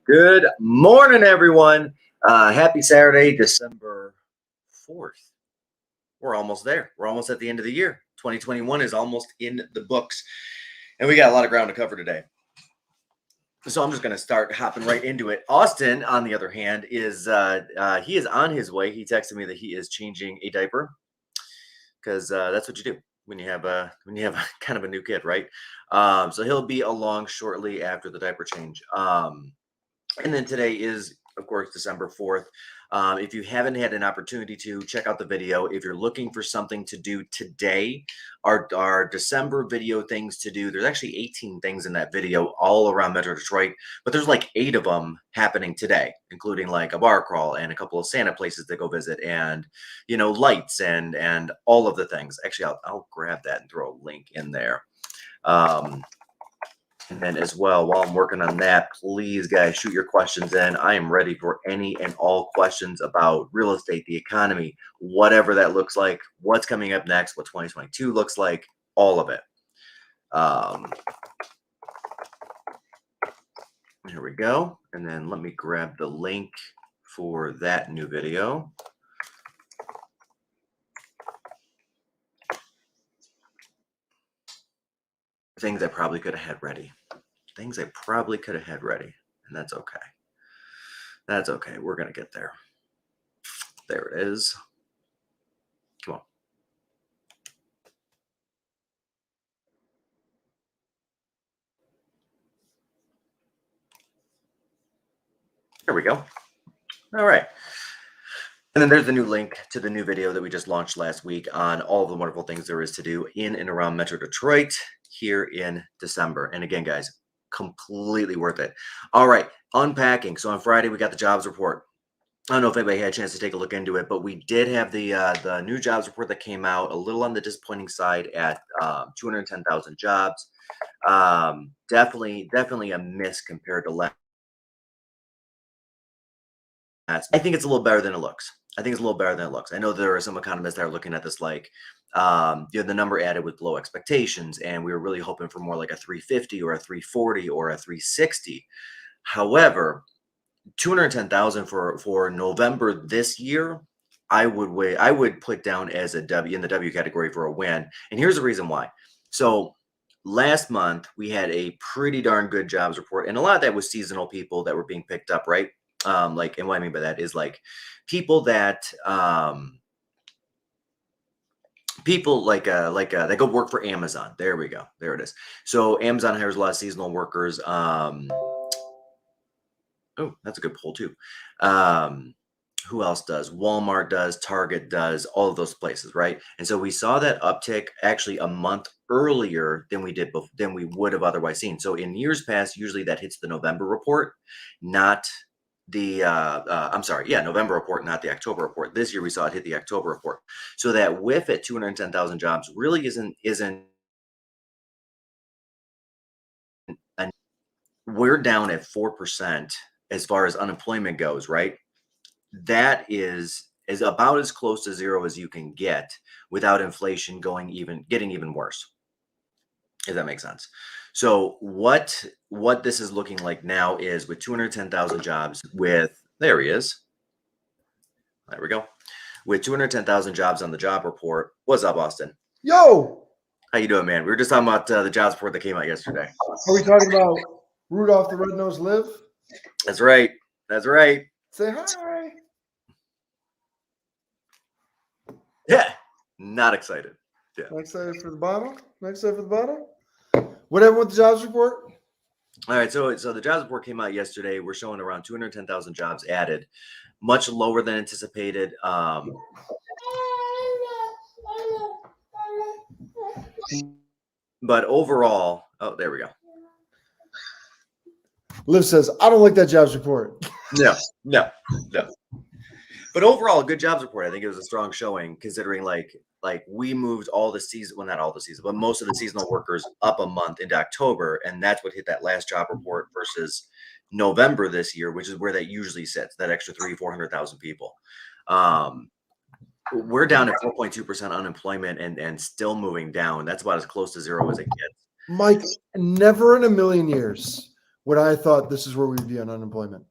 Good morning, everyone. Happy Saturday, December 4th. We're almost there. We're almost at the end of the year. 2021 is almost in the books, and we got a lot of ground to cover today. So I'm just going to start hopping right into it. Austin, on the other hand, is he is on his way. He texted me that he is changing a diaper because that's what you do when you have kind of a new kid, right? So he'll be along shortly after the diaper change. And then today is, of course, December 4th. If you haven't had an opportunity to check out the video, if you're looking for something to do today, our December video things to do, there's actually 18 things in that video all around Metro Detroit, but there's like 8 of them happening today, including like a bar crawl and a couple of Santa places to go visit and, lights and all of the things. Actually, I'll grab that and throw a link in there. And then as well, while I'm working on that, please, guys, shoot your questions in. I am ready for any and all questions about real estate, the economy, whatever that looks like, what's coming up next, what 2022 looks like, all of it. Here we go. And then let me grab the link for that new video. Things I probably could have had ready. And that's okay. That's okay. We're going to get there. There it is. Come on. There we go. All right. And then there's the new link to the new video that we just launched last week on all of the wonderful things there is to do in and around Metro Detroit here in December. And again, guys, completely worth it. All right, unpacking. So on Friday, we got the jobs report. I don't know if anybody had a chance to take a look into it, but we did have the new jobs report that came out, a little on the disappointing side at 210,000 jobs. Definitely a miss compared to last. I think it's a little better than it looks. I know there are some economists that are looking at this like, the number added was below expectations, and we were really hoping for more like a 350 or a 340 or a 360. However, 210,000 for November this year, I would put down as a W in the W category for a win. And here's the reason why. So last month we had a pretty darn good jobs report, and a lot of that was seasonal people that were being picked up, right? And what I mean by that is like people that that go work for Amazon. There we go. There it is. So Amazon hires a lot of seasonal workers. Oh, that's a good poll too. Who else does? Walmart does, Target does, all of those places, right? And so we saw that uptick actually a month earlier than we would have otherwise seen. So in years past, usually that hits the November report, not the November report, not the October report. This year we saw it hit the October report. So that whiff at 210,000 jobs really isn't we're down at 4% as far as unemployment goes, right? That is about as close to zero as you can get without inflation getting even worse. If that makes sense. So what this is looking like now is with 210,000 jobs there he is. There we go. With 210,000 jobs on the job report. What's up, Austin? Yo! How you doing, man? We were just talking about the jobs report that came out yesterday. Are we talking about Rudolph the Red-Nosed Live? That's right. Say hi. Yeah. Not excited. Yeah. Not excited for the bottom? What happened with the jobs report? All right, so the jobs report came out yesterday. We're showing around 210,000 jobs added, much lower than anticipated. But overall, oh, there we go. Liv says, I don't like that jobs report. No. But overall, a good jobs report. I think it was a strong showing considering like we moved all the season, well, not all the season, but most of the seasonal workers up a month into October. And that's what hit that last job report versus November this year, which is where that usually sits, that extra 400,000 people. We're down at 4.2% unemployment and still moving down. That's about as close to zero as it gets. Mike, never in a million years what I thought this is where we'd be on unemployment.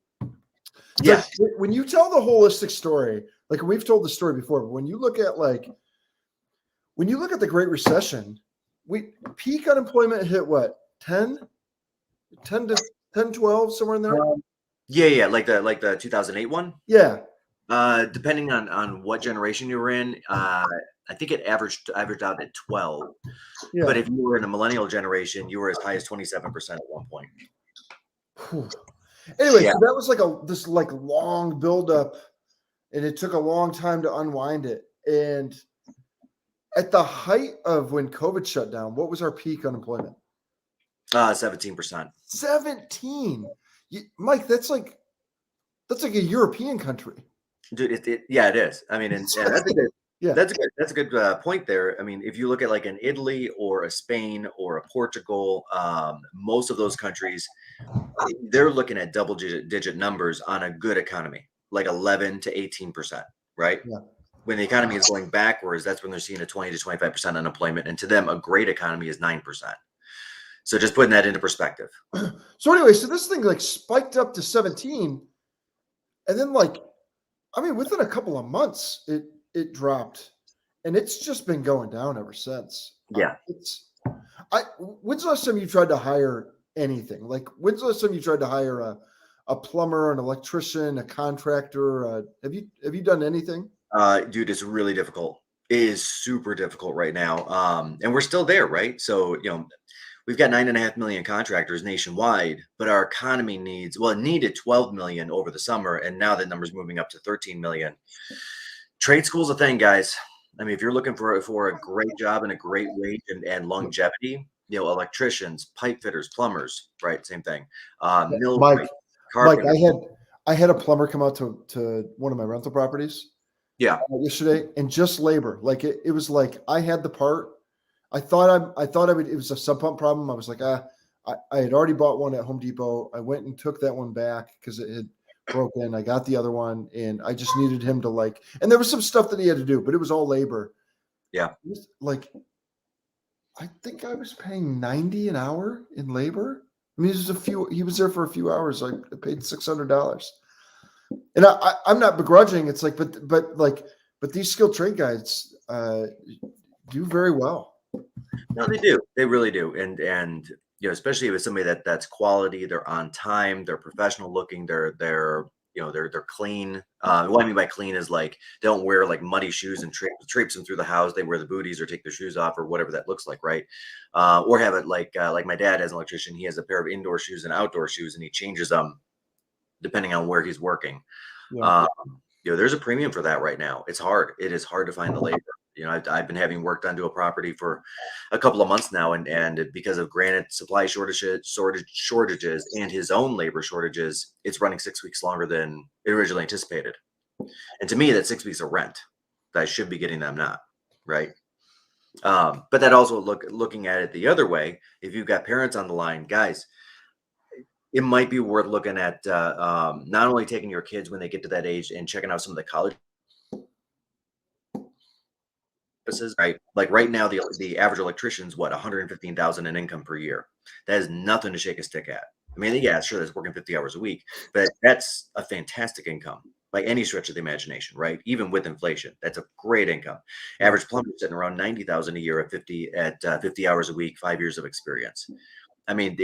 Yeah. Like, when you tell the holistic story, like we've told the story before, but when you look at the Great Recession, peak unemployment hit what, 10 to 10, 12, somewhere in there? Yeah, like the 2008 one. Yeah. Depending on what generation you were in, I think it averaged out at 12. Yeah. But if you were in a millennial generation, you were as high as 27% at one point. Whew. Anyway, Yeah. so that was this long buildup, and it took a long time to unwind it. And at the height of when COVID shut down, what was our peak unemployment? 17%. 17. Mike, that's like a European country. Dude, it is. I mean, and that's a good point there. I mean, if you look at like an Italy or a Spain or a Portugal, most of those countries, they're looking at double digit numbers on a good economy, like 11 to 18%, right? Yeah. When the economy is going backwards, that's when they're seeing a 20 to 25% unemployment. And to them, a great economy is 9%. So just putting that into perspective. So anyway, so this thing like spiked up to 17, and then within a couple of months, it dropped, and it's just been going down ever since. Yeah. When's the last time you tried to hire anything? Like, when's the last time you tried to hire a plumber, an electrician, a contractor? Have you done anything? Dude, it's really difficult. It is super difficult right now. And we're still there, right? So, we've got 9.5 million contractors nationwide, but our economy it needed 12 million over the summer, and now that number's moving up to 13 million. Trade school's a thing, guys. I mean, if you're looking for a great job and a great wage and longevity, electricians, pipe fitters, plumbers, right? Same thing. Mike, I had a plumber come out to one of my rental properties. Yeah. Yesterday, and just labor. Like it was like I had the part. I thought I would. It was a sub pump problem. I was like, I had already bought one at Home Depot. I went and took that one back because it had broken. I got the other one, and I just needed him to and there was some stuff that he had to do, but it was all labor. Yeah. I think I was paying $90 an hour in labor. I mean, he was there for a few hours. I paid $600. And I'm not begrudging. It's like, but these skilled trade guys do very well. No, they do. They really do. And especially with somebody that's quality, they're on time, they're professional looking, they're clean. What I mean by clean is like they don't wear like muddy shoes and traipse them through the house. They wear the booties or take their shoes off or whatever that looks like, right? Or have it like my dad as an electrician, he has a pair of indoor shoes and outdoor shoes, and he changes them depending on where he's working. Yeah. There's a premium for that right now. It's hard. It is hard to find the labor. I've been having work done to a property for a couple of months now, and because of granite supply shortages and his own labor shortages, it's running 6 weeks longer than it originally anticipated. And to me, that's 6 weeks of rent that I should be getting them, not right. But that also looking at it the other way, if you've got parents on the line, guys, it might be worth looking at not only taking your kids when they get to that age and checking out some of the college. Right, like right now, the average electrician's what, 115,000 in income per year. That is nothing to shake a stick at. I mean, yeah, sure, that's working 50 hours a week, but that's a fantastic income by any stretch of the imagination, right? Even with inflation, that's a great income. Average plumber sitting around 90,000 a year at 50 hours a week, 5 years of experience. I mean,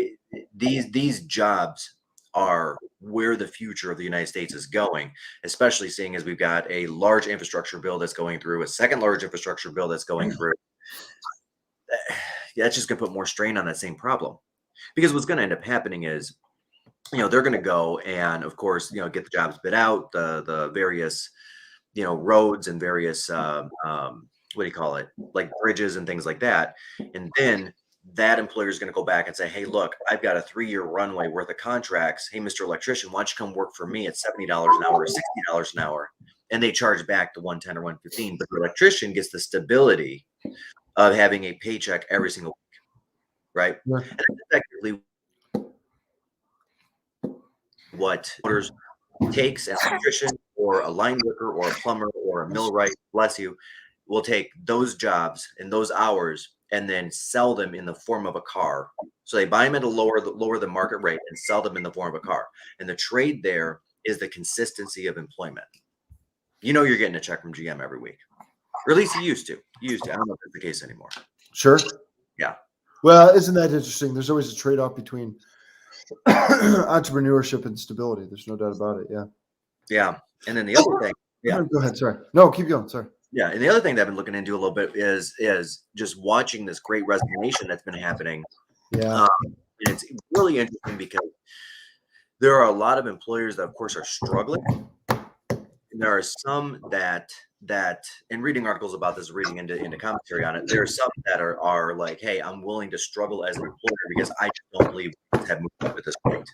these jobs are where the future of the United States is going, especially seeing as we've got a large infrastructure bill that's going through, a second large infrastructure bill that's going through. That's just going to put more strain on that same problem, because what's going to end up happening is, they're going to go and, of course, get the jobs bid out, the various, roads and various, what do you call it, like bridges and things like that, and then that employer is going to go back and say, hey, look, I've got a 3-year runway worth of contracts. Hey, Mr. Electrician, why don't you come work for me at $70 an hour or $60 an hour? And they charge back the 110 or 115. But the electrician gets the stability of having a paycheck every single week, right? Yeah. And that's effectively what owners takes an electrician or a line worker or a plumber or a millwright, bless you, will take those jobs and those hours and then sell them in the form of a car. So they buy them at a lower the market rate and sell them in the form of a car. And the trade there is the consistency of employment. You know, you're getting a check from GM every week, or at least you used to. I don't know if that's the case anymore. Sure. Yeah. Well, isn't that interesting? There's always a trade-off between entrepreneurship and stability. There's no doubt about it. Yeah. Yeah. And then the other thing. Yeah. Go ahead. Sorry. No, keep going. Sorry. Yeah. And the other thing that I've been looking into a little bit is just watching this great resignation that's been happening. Yeah. And it's really interesting because there are a lot of employers that, of course, are struggling. And there are some that and reading articles about this, reading into commentary on it, there are some that are like, hey, I'm willing to struggle as an employer because I just don't believe we have moved up at this point.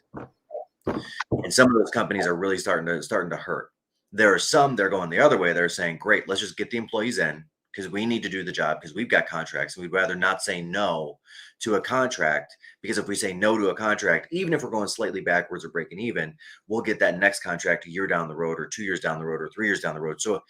And some of those companies are really starting to hurt. There are some they're going the other way. They're saying, great, let's just get the employees in because we need to do the job because we've got contracts and we'd rather not say no to a contract, because if we say no to a contract, even if we're going slightly backwards or breaking even, we'll get that next contract a year down the road or 2 years down the road or 3 years down the road. So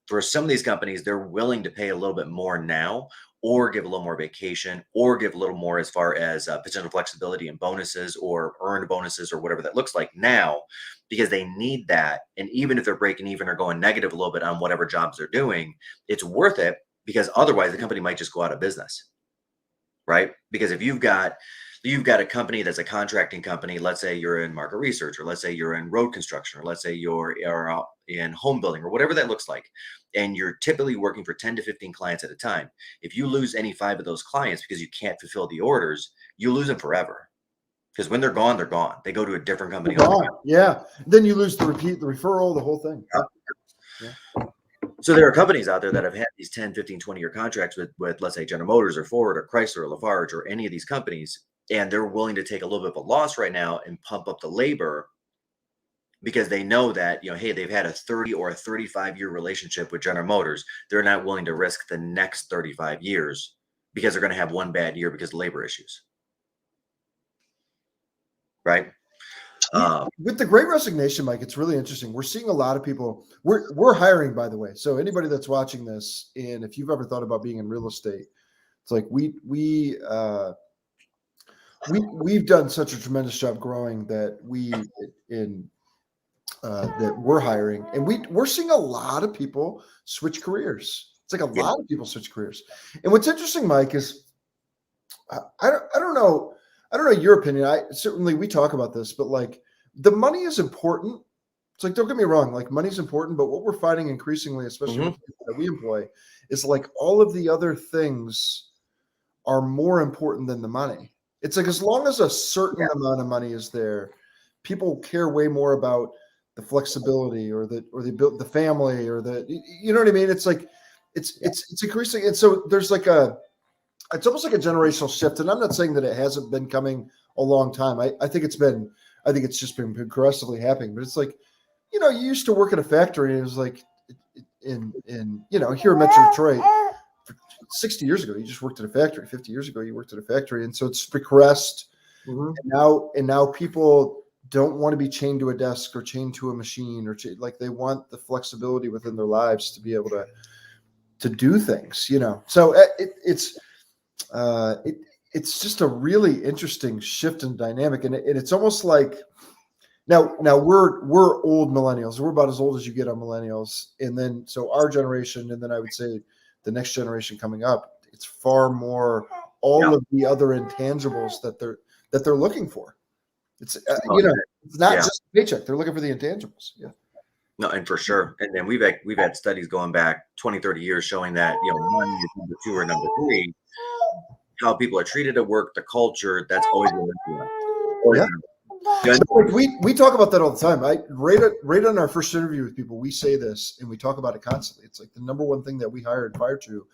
for some of these companies, they're willing to pay a little bit more now, or give a little more vacation, or give a little more as far as potential flexibility and bonuses or earned bonuses or whatever that looks like now, because they need that. And even if they're breaking even or going negative a little bit on whatever jobs they're doing, it's worth it, because otherwise the company might just go out of business, right? Because if you've got a company that's a contracting company, let's say you're in market research, or let's say you're in road construction, or let's say you're in home building, or whatever that looks like, and you're typically working for 10 to 15 clients at a time. If you lose any 5 of those clients because you can't fulfill the orders, you lose them forever. Because when they're gone, they're gone. They go to a different company. Yeah. Then you lose the referral, the whole thing. Yeah. So there are companies out there that have had these 10, 15, 20-year contracts with, let's say, General Motors or Ford or Chrysler or Lafarge or any of these companies, and they're willing to take a little bit of a loss right now and pump up the labor because they know that, hey, they've had a 30 or a 35-year relationship with General Motors. They're not willing to risk the next 35 years because they're going to have one bad year because of labor issues. Right? With the Great Resignation, Mike, it's really interesting. We're seeing a lot of people. We're hiring, by the way. So anybody that's watching this, and if you've ever thought about being in real estate, it's like we've done such a tremendous job growing that that we're hiring, and we're seeing a lot of people switch careers. It's like a lot of people switch careers. And what's interesting, Mike, is I don't know your opinion. Certainly we talk about this, but like the money is important. It's like, don't get me wrong, like money's important, but what we're finding increasingly, especially with people that we employ, is like all of the other things are more important than the money. It's like, as long as a certain amount of money is there, people care way more about the flexibility or the family or you know what I mean? It's like, it's increasing. And so there's like it's almost like a generational shift. And I'm not saying that it hasn't been coming a long time. I think it's just been progressively happening, but it's like, you used to work at a factory, and it was like in here in Metro Detroit, 60 years ago, you just worked at a factory. 50 years ago, you worked at a factory. And so it's progressed. And now people don't want to be chained to a desk or chained to a machine, or like they want the flexibility within their lives to be able to do things, So it's just a really interesting shift in dynamic. And it's almost like now we're old millennials. We're about as old as you get on millennials. And then, so our generation, and then I would say the next generation coming up, it's far more all of the other intangibles that they're looking for. It's it's not just a paycheck. They're looking for the intangibles. Yeah. No, and for sure. And then we've had studies going back 20, 30 years showing that, money is number 2 or number 3. How people are treated at work, the culture, that's always been We talk about that all the time. Right on our first interview with people, we say this, and we talk about it constantly. It's like the number one thing that we hire and fire to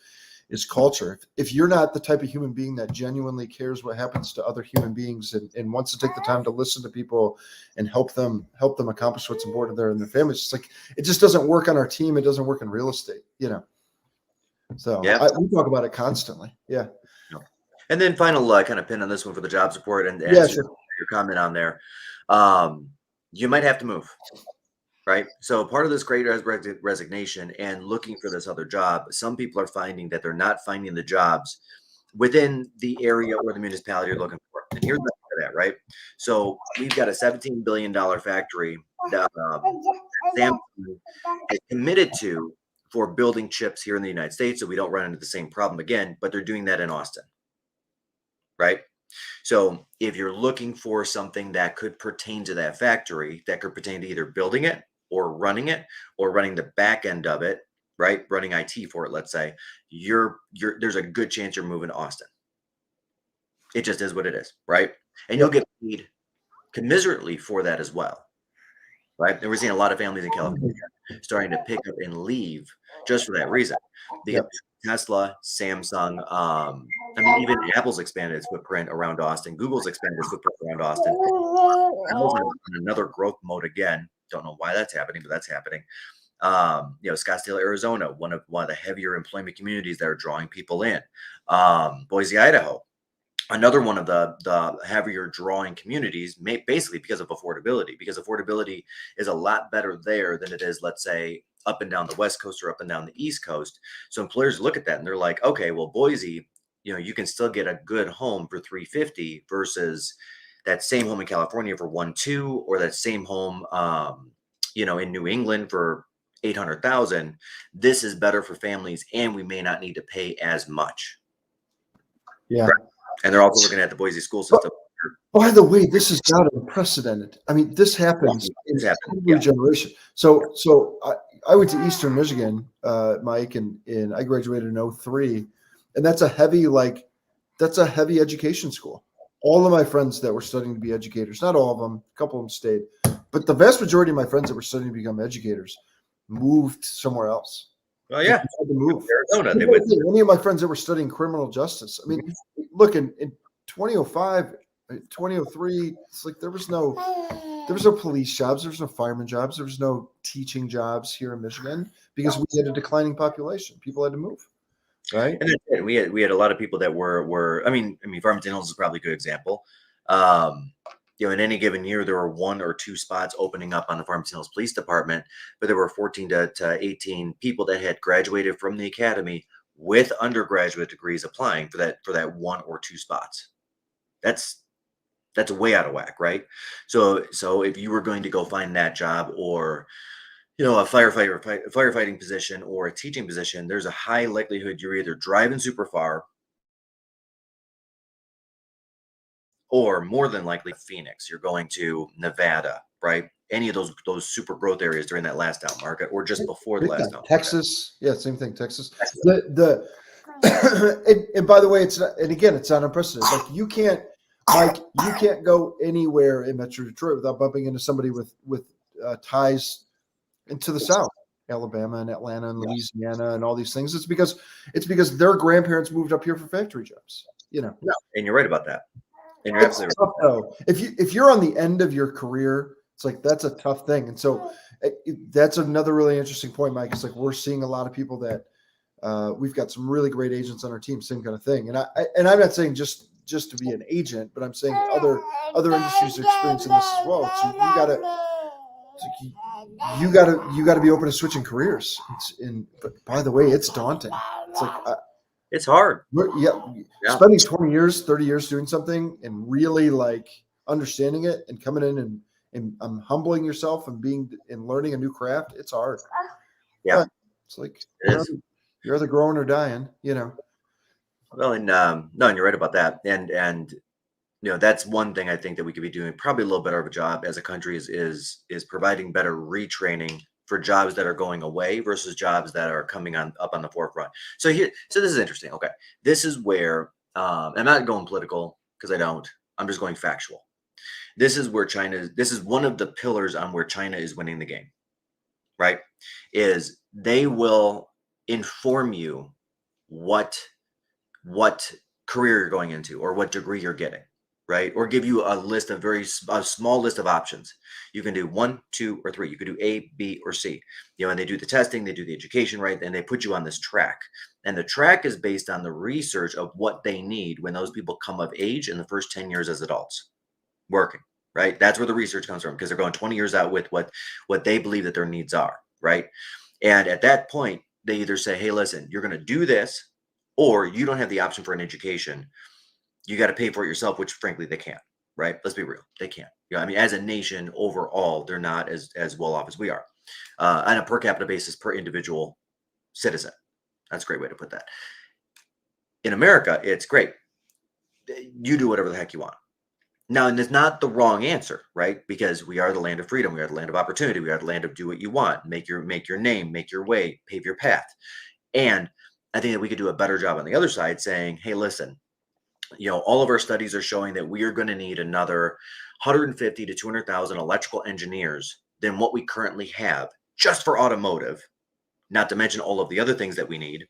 is culture. If you're not the type of human being that genuinely cares what happens to other human beings and wants to take the time to listen to people and help them accomplish what's important to their families, it's like, it just doesn't work on our team. It doesn't work in real estate, So we talk about it constantly. Yeah. And then final kind of pin on this one for the job support and sure. Your comment on there. You might have to move, right? So part of this great resignation and looking for this other job, some people are finding that they're not finding the jobs within the area or the municipality you're looking for. And here's the that, right? So we've got a $17 billion factory that Samsung is committed to for building chips here in the United States, so we don't run into the same problem again. But they're doing that in Austin, right? So if you're looking for something that could pertain to that factory, that could pertain to either building it or running the back end of it, right? Running IT for it, let's say, there's a good chance you're moving to Austin. It just is what it is, right? And you'll get paid commiserately for that as well, right? And we're seeing a lot of families in California starting to pick up and leave just for that reason. The Tesla, Samsung, I mean, even Apple's expanded its footprint around Austin. Google's expanded its footprint around Austin. Apple's in another growth mode again. Don't know why that's happening, but that's happening. Scottsdale, Arizona, one of the heavier employment communities that are drawing people in. Boise, Idaho, another one of the heavier drawing communities, basically because of affordability, because affordability is a lot better there than it is, let's say, up and down the West Coast or up and down the East Coast. So employers look at that and they're like, okay, well, Boise, you can still get a good home for $350 versus that same home in California for 1.2, or that same home, in New England for 800,000. This is better for families, and we may not need to pay as much. Yeah. Right? And they're also looking at the Boise school system. By the way, this is not unprecedented. I mean, this happens in every generation. So I went to Eastern Michigan, Mike, and I graduated in 2003, and that's a heavy education school. All of my friends that were studying to be educators, not all of them, a couple of them stayed, but the vast majority of my friends that were studying to become educators moved somewhere else. Well, yeah, had to move. Arizona. Many of my friends that were studying criminal justice. I mean, look, in 2005, 2003, it's like there was no police jobs, there was no fireman jobs, there was no teaching jobs here in Michigan because we had a declining population. People had to move, right? And we had a lot of people that were. I mean, Farmington Hills is probably a good example. In any given year, there were 1 or 2 spots opening up on the Farmington Hills Police Department, but there were 14 to 18 people that had graduated from the academy with undergraduate degrees applying for that 1 or 2 spots. That's way out of whack, right? So if you were going to go find that job, or a firefighting position or a teaching position, there's a high likelihood you're either driving super far, or more than likely Phoenix. You're going to Nevada, right? Any of those super growth areas during that last down market, or just before the last down Texas. Market. Yeah, same thing. Texas. And by the way, it's not unprecedented. Like you can't go anywhere in Metro Detroit without bumping into somebody with ties into the South, Alabama and Atlanta and Louisiana and all these things. It's because their grandparents moved up here for factory jobs. No, and you're right about that. And you're absolutely tough, though. If you're on the end of your career, it's like that's a tough thing. And so that's another really interesting point, Mike. It's like we're seeing a lot of people that we've got some really great agents on our team, same kind of thing. And I'm not saying just to be an agent, but I'm saying other industries are experiencing this as well. So you gotta be open to switching careers. But by the way, it's daunting. It's like it's hard. Spending 20 years, 30 years doing something and really like understanding it and coming in and humbling yourself and learning a new craft. It's hard. Yeah. But it's like you're either growing or dying, Well, and no, and you're right about that. And that's one thing I think that we could be doing probably a little better of a job as a country is providing better retraining for jobs that are going away versus jobs that are coming up on the forefront. So this is interesting. Okay. This is where, I'm not going political because I don't, I'm just going factual. This is where this is one of the pillars on where China is winning the game, right? Is they will inform you what career you're going into or what degree you're getting, right? Or give you a small list of options. You can do 1, 2, or 3. You could do A, B, or C. And they do the testing, they do the education, right? And they put you on this track. And the track is based on the research of what they need when those people come of age in the first 10 years as adults working, right? That's where the research comes from, because they're going 20 years out with what they believe that their needs are, right? And at that point, they either say, hey, listen, you're going to do this, or you don't have the option for an education. You got to pay for it yourself, which frankly they can't, right? Let's be real. They can't. I mean, as a nation overall, they're not as well off as we are on a per capita basis per individual citizen. That's a great way to put that. In America, it's great. You do whatever the heck you want. Now, and it's not the wrong answer, right? Because we are the land of freedom. We are the land of opportunity. We are the land of do what you want, make your name, make your way, pave your path. And I think that we could do a better job on the other side saying, hey, listen, all of our studies are showing that we are going to need another 150 to 200,000 electrical engineers than what we currently have just for automotive, not to mention all of the other things that we need.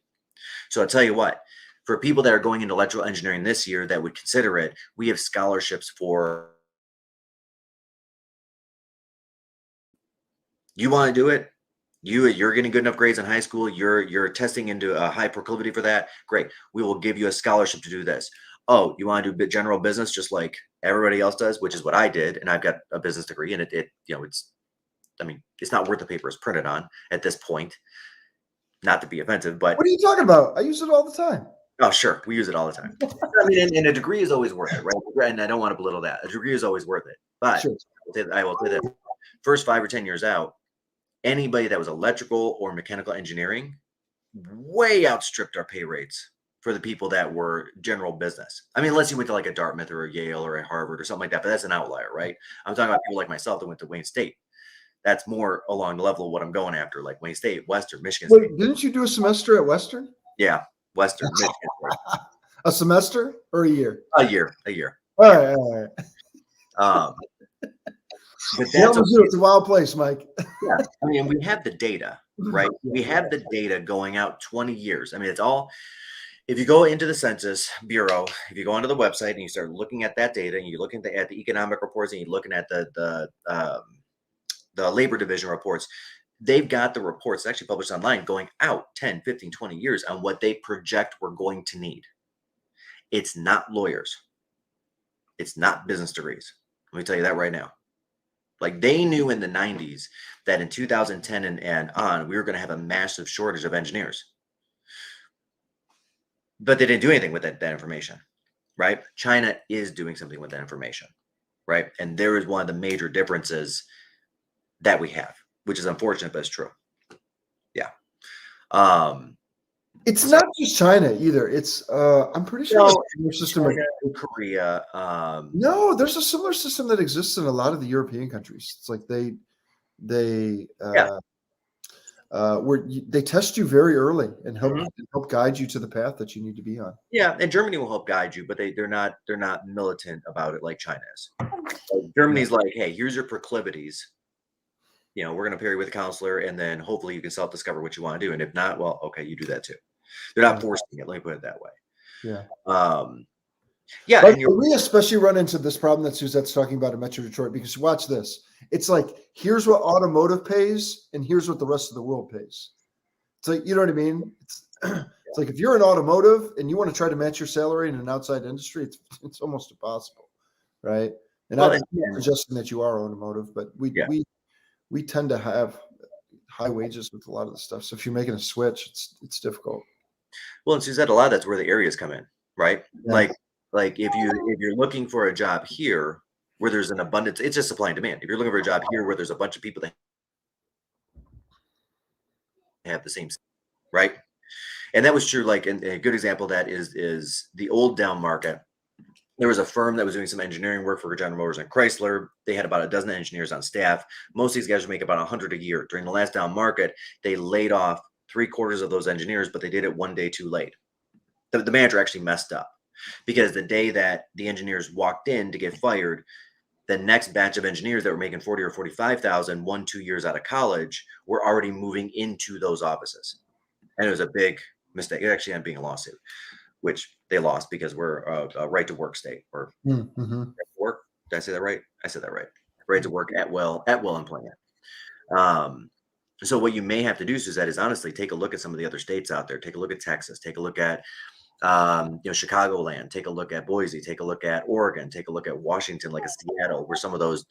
So I'll tell you what, for people that are going into electrical engineering this year that would consider it, we have scholarships for. You want to do it? You're getting good enough grades in high school. You're testing into a high proclivity for that. Great. We will give you a scholarship to do this. Oh, you want to do general business just like everybody else does, which is what I did, and I've got a business degree, and it's not worth the paper it's printed on at this point. Not to be offensive, but what are you talking about? I use it all the time. Oh, sure. We use it all the time. I mean, and a degree is always worth it, right? And I don't want to belittle that. A degree is always worth it. But Sure. I will say that first 5 or 10 years out, anybody that was electrical or mechanical engineering way outstripped our pay rates for the people that were general business. I mean, unless you went to like a Dartmouth or a Yale or a Harvard or something like that, but that's an outlier, right? I'm talking about people like myself that went to Wayne State. That's more along the level of what I'm going after, like Wayne State, Western, Michigan State. Wait, didn't you do a semester at Western? Yeah, Western, Michigan State. A semester or a year? A year. All right. But that's it's a wild place, Mike. Yeah, I mean, we have the data, right? We have the data going out 20 years. I mean, it's all. If you go into the Census Bureau, if you go onto the website and you start looking at that data, and you look at the economic reports, and you're looking at the labor division reports, they've got the reports actually published online going out 10, 15, 20 years on what they project we're going to need. It's not lawyers. It's not business degrees. Let me tell you that right now. Like they knew in the 90s that in 2010 and on, we were going to have a massive shortage of engineers. But they didn't do anything with that information, right? China is doing something with that information, right? And there is one of the major differences that we have, which is unfortunate, but it's true. Yeah. It's not just China either. It's I'm pretty sure similar system in Korea. No, there's a similar system that exists in a lot of the European countries. It's like they where they test you very early and help guide you to the path that you need to be on. Yeah, and Germany will help guide you, but they're not militant about it like China is. So Germany's like, hey, here's your proclivities. We're going to pair you with a counselor, and then hopefully you can self-discover what you want to do. And if not, well, okay, you do that too. They're not forcing it. Let me put it that way. Yeah. Yeah. But we especially run into this problem that Suzette's talking about in Metro Detroit, because watch this. It's like, here's what automotive pays, and here's what the rest of the world pays. It's like, you know what I mean? It's like if you're in automotive and you want to try to match your salary in an outside industry, it's almost impossible, right? And I'm not suggesting that you are automotive, but we tend to have high wages with a lot of the stuff. So if you're making a switch, it's difficult. Well, and Suzette, a lot of that's where the areas come in, right? Yeah. Like if you're looking for a job here where there's an abundance, it's just supply and demand. If you're looking for a job here where there's a bunch of people that have the same, right? And that was true. Like, and a good example of that is the old down market. There was a firm that was doing some engineering work for General Motors and Chrysler. They had about a dozen engineers on staff. Most of these guys would make about 100 a year. During the last down market, they laid off 3/4 of those engineers, but they did it one day too late. The manager actually messed up because the day that the engineers walked in to get fired, the next batch of engineers that were making 40 or 45,000, 1-2 years out of college, were already moving into those offices. And it was a big mistake. It actually ended up being a lawsuit, which they lost because we're a right to work state. Or work. Did I say that right? I said that right. Right to work at will employment. So what you may have to do, Suzette, is honestly take a look at some of the other states out there. Take a look at Texas. Take a look at Chicagoland. Take a look at Boise. Take a look at Oregon. Take a look at Washington, like a Seattle, where some of those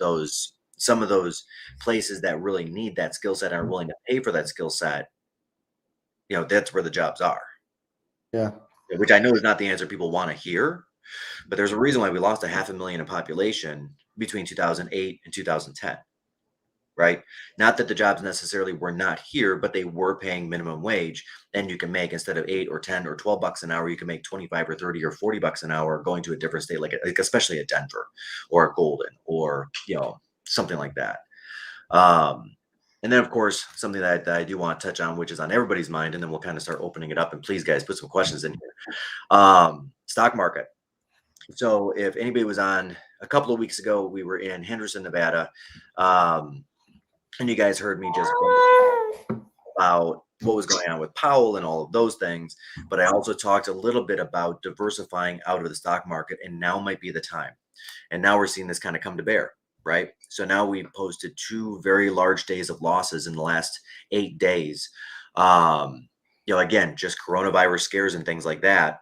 places that really need that skill set and are willing to pay for that skill set. That's where the jobs are. Yeah. which I know is not the answer people want to hear, but there's a reason why we lost 500,000 in population between 2008 and 2010. Right? Not that the jobs necessarily were not here, but they were paying minimum wage. And you can make, instead of 8 or 10 or 12 bucks an hour, you can make 25 or 30 or 40 bucks an hour going to a different state, like especially a Denver or a Golden or, something like that. And then, of course, something that I do want to touch on, which is on everybody's mind, and then we'll kind of start opening it up. And please, guys, put some questions in here. Stock market. So if anybody was on a couple of weeks ago, we were in Henderson, Nevada. And you guys heard me just about what was going on with Powell and all of those things. But I also talked a little bit about diversifying out of the stock market, and now might be the time. And now we're seeing this kind of come to bear, right? So now we've posted 2 very large days of losses in the last 8 days. Again, just coronavirus scares and things like that.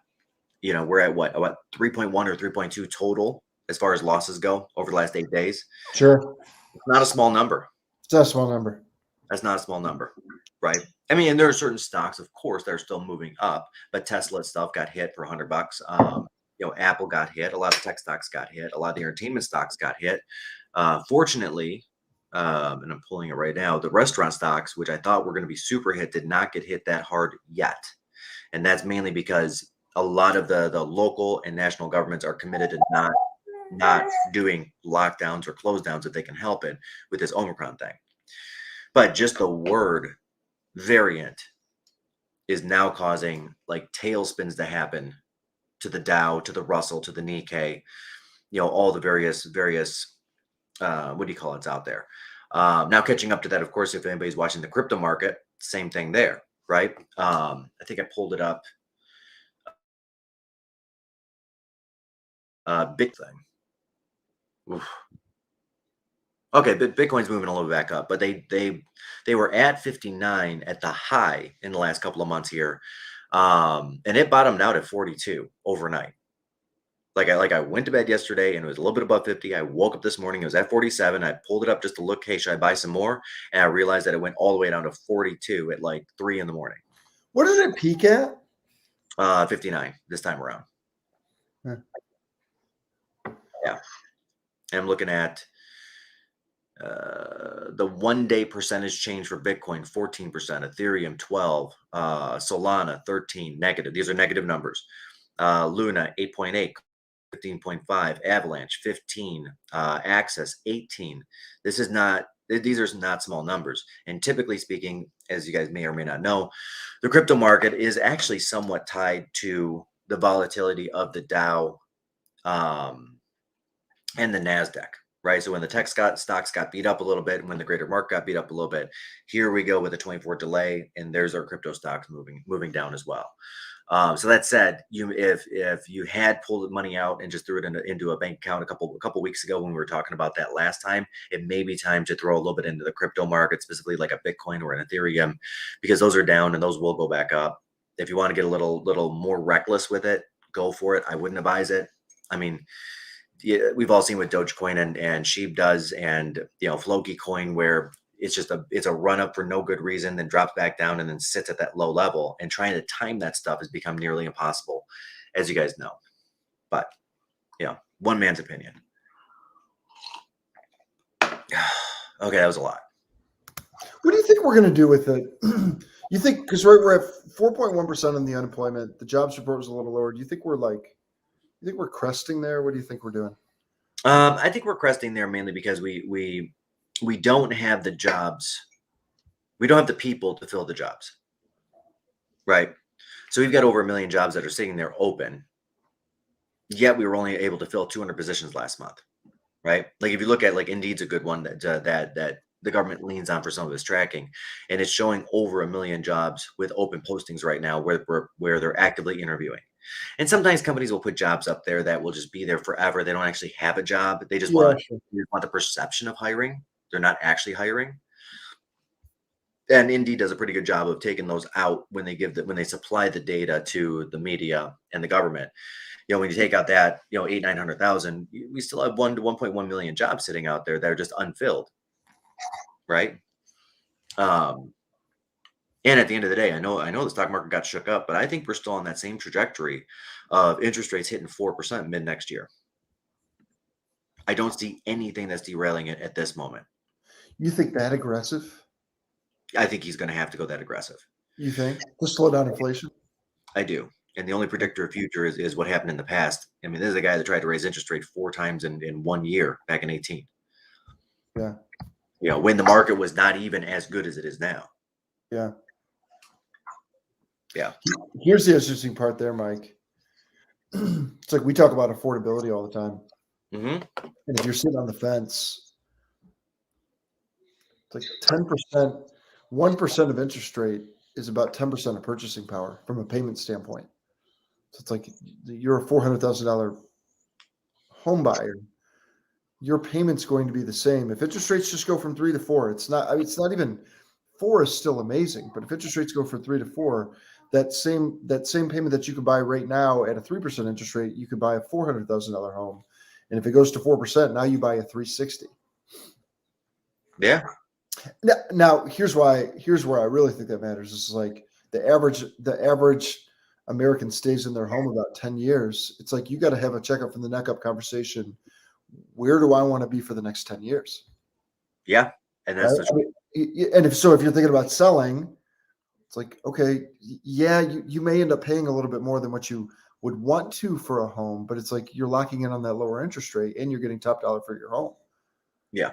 We're at what, about 3.1 or 3.2 total as far as losses go over the last 8 days. Sure. It's not a small number. It's not a small number. That's not a small number, right? I mean, and there are certain stocks, of course, that are still moving up, but Tesla itself got hit for $100. Apple got hit. A lot of tech stocks got hit. A lot of the entertainment stocks got hit. Fortunately, and I'm pulling it right now, the restaurant stocks, which I thought were going to be super hit, did not get hit that hard yet. And that's mainly because a lot of the local and national governments are committed to not doing lockdowns or close downs if they can help it with this Omicron thing. But just the word variant is now causing like tailspins to happen to the Dow, to the Russell, to the Nikkei, all the various what do you call it's out there. Now catching up to that, of course, if anybody's watching the crypto market, same thing there, right? I think I pulled it up. Big thing. Oof. Okay, but Bitcoin's moving a little back up, but they were at 59 at the high in the last couple of months here, and it bottomed out at 42 overnight. Like I went to bed yesterday and it was a little bit above 50. I woke up this morning, it was at 47. I pulled it up just to look, hey, should I buy some more? And I realized that it went all the way down to 42 at like 3 in the morning. What did it peak at? 59 this time around. Huh. Yeah, and I'm looking at the 1 day percentage change for Bitcoin, 14%, Ethereum 12, Solana 13, negative. These are negative numbers. Luna 8.8, 15.5, Avalanche 15, Access 18. These are not small numbers. And typically speaking, as you guys may or may not know, the crypto market is actually somewhat tied to the volatility of the Dow and the NASDAQ. Right. So when the tech stocks got beat up a little bit, and when the greater market got beat up a little bit, here we go with a 24 delay, and there's our crypto stocks moving down as well. So that said, if you had pulled the money out and just threw it into a bank account a couple weeks ago when we were talking about that last time, it may be time to throw a little bit into the crypto market, specifically like a Bitcoin or an Ethereum, because those are down and those will go back up. If you want to get a little more reckless with it, go for it. I wouldn't advise it. I mean, yeah, we've all seen what Dogecoin and Sheep does, and Floki coin, where it's a run up for no good reason, then drops back down and then sits at that low level. And trying to time that stuff has become nearly impossible, as you guys know. But one man's opinion. Okay, that was a lot. What do you think we're going to do with it? You think, because we're at 4.1% on the unemployment, the jobs report was a little lower. Do you think we're cresting there? What do you think we're doing? I think we're cresting there mainly because we don't have the jobs. We don't have the people to fill the jobs. Right. So we've got over 1 million jobs that are sitting there open. Yet we were only able to fill 200 positions last month. Right. Like if you look at like Indeed's a good one that the government leans on for some of its tracking, and it's showing over 1 million jobs with open postings right now where they're actively interviewing. And sometimes companies will put jobs up there that will just be there forever. They don't actually have a job. They just want the perception of hiring. They're not actually hiring. And Indeed does a pretty good job of taking those out when they supply the data to the media and the government. When you take out that 900,000, we still have 1 to 1.1 million jobs sitting out there that are just unfilled. Right. And at the end of the day, I know the stock market got shook up, but I think we're still on that same trajectory of interest rates hitting 4% mid next year. I don't see anything that's derailing it at this moment. You think that aggressive? I think he's going to have to go that aggressive. You think to slow down inflation? I do. And the only predictor of future is what happened in the past. I mean, this is a guy that tried to raise interest rate 4 times in 1 year back in 18. Yeah. You know, when the market was not even as good as it is now. Yeah. Yeah. Here's the interesting part there, Mike. It's like we talk about affordability all the time. Mm-hmm. And if you're sitting on the fence, it's like 10%, 1% of interest rate is about 10% of purchasing power from a payment standpoint. So it's like you're a $400,000 home buyer. Your payment's going to be the same. If interest rates just go from 3 to 4, it's not, I mean, it's not even 4 is still amazing, but if interest rates go from 3 to 4, that same payment that you could buy right now at a 3% interest rate, you could buy a $400,000 home. And if it goes to 4%, now you buy a 360. Yeah. Now here's where I really think that matters. This is like the average American stays in their home about 10 years. It's like you got to have a checkup from the neck up conversation. Where do I want to be for the next 10 years? Yeah. And that's Right? I mean, and if you're thinking about selling, it's like, okay, yeah, you may end up paying a little bit more than what you would want to for a home, but it's like you're locking in on that lower interest rate and you're getting top dollar for your home. yeah.